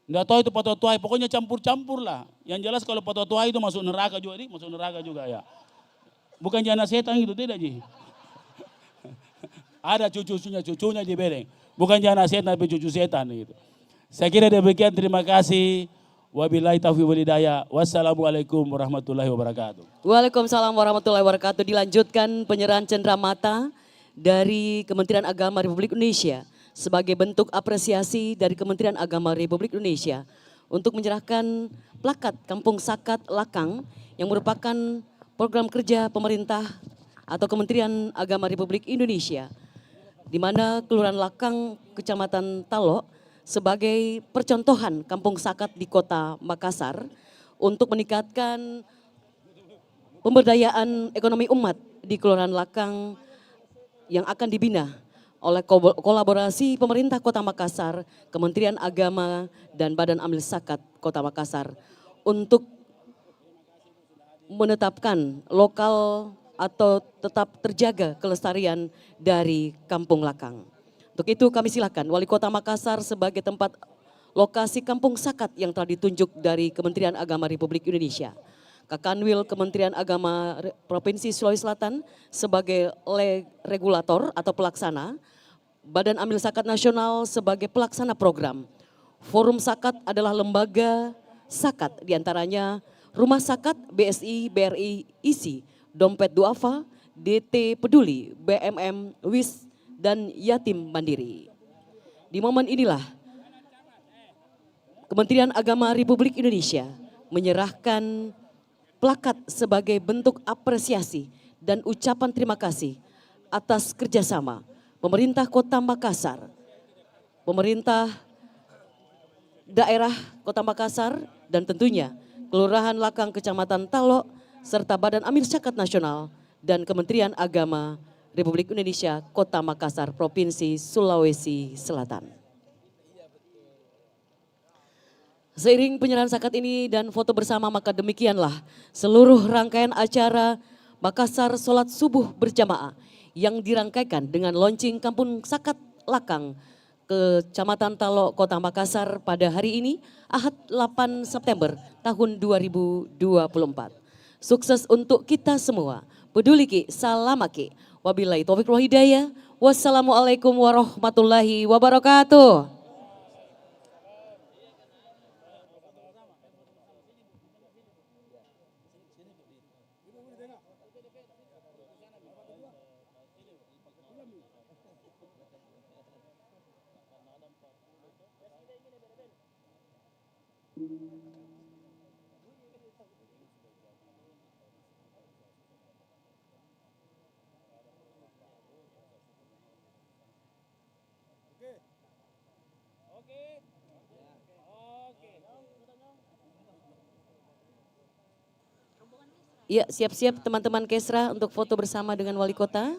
nggak tahu itu patotoai, pokoknya campur-campur lah. Yang jelas kalau patotoai itu masuk neraka juga ya. Bukan jana setan gitu, tidak Ji. Ada cucunya di bereng. Bukan jana setan tapi cucu setan gitu. Saya kira demikian, terima kasih. Wabillahi taufiq wal hidayah. Wassalamualaikum warahmatullahi wabarakatuh. Waalaikumsalam warahmatullahi wabarakatuh. Dilanjutkan penyerahan cenderamata dari Kementerian Agama Republik Indonesia sebagai bentuk apresiasi dari Kementerian Agama Republik Indonesia untuk menyerahkan plakat Kampung Sakat Lakang yang merupakan program kerja pemerintah atau Kementerian Agama Republik Indonesia, di mana Kelurahan Lakang, Kecamatan Talok sebagai percontohan Kampung Sakat di Kota Makassar untuk meningkatkan pemberdayaan ekonomi umat di Kelurahan Lakang yang akan dibina oleh kolaborasi pemerintah Kota Makassar, Kementerian Agama, dan Badan Amil Zakat Kota Makassar untuk menetapkan lokal atau tetap terjaga kelestarian dari Kampung Lakang. Untuk itu kami silakan Wali Kota Makassar sebagai tempat lokasi Kampung Sakat yang telah ditunjuk dari Kementerian Agama Republik Indonesia. Kakanwil Kementerian Agama Provinsi Sulawesi Selatan sebagai regulator atau pelaksana, Badan Amil Zakat Nasional sebagai pelaksana program. Forum Zakat adalah lembaga zakat, diantaranya Rumah Zakat, BSI, BRI, ISI, Dompet Duafa, DT Peduli, BMM, WIS, dan Yatim Mandiri. Di momen inilah Kementerian Agama Republik Indonesia menyerahkan plakat sebagai bentuk apresiasi dan ucapan terima kasih atas kerjasama pemerintah Kota Makassar, pemerintah daerah Kota Makassar, dan tentunya Kelurahan Lakang Kecamatan Talok, serta Badan Amil Zakat Nasional dan Kementerian Agama Republik Indonesia Kota Makassar, Provinsi Sulawesi Selatan. Seiring penyerahan zakat ini dan foto bersama, maka demikianlah seluruh rangkaian acara Makassar Sholat Subuh Berjamaah yang dirangkaikan dengan launching Kampung Zakat Lakang Kecamatan Talok, Kota Makassar pada hari ini, Ahad 8 September tahun 2024. Sukses untuk kita semua. Peduliki, salamaki. Wabillahi taufiq wal hidayah. Wassalamualaikum warahmatullahi wabarakatuh. Ya, siap-siap teman-teman Kesra untuk foto bersama dengan Wali Kota.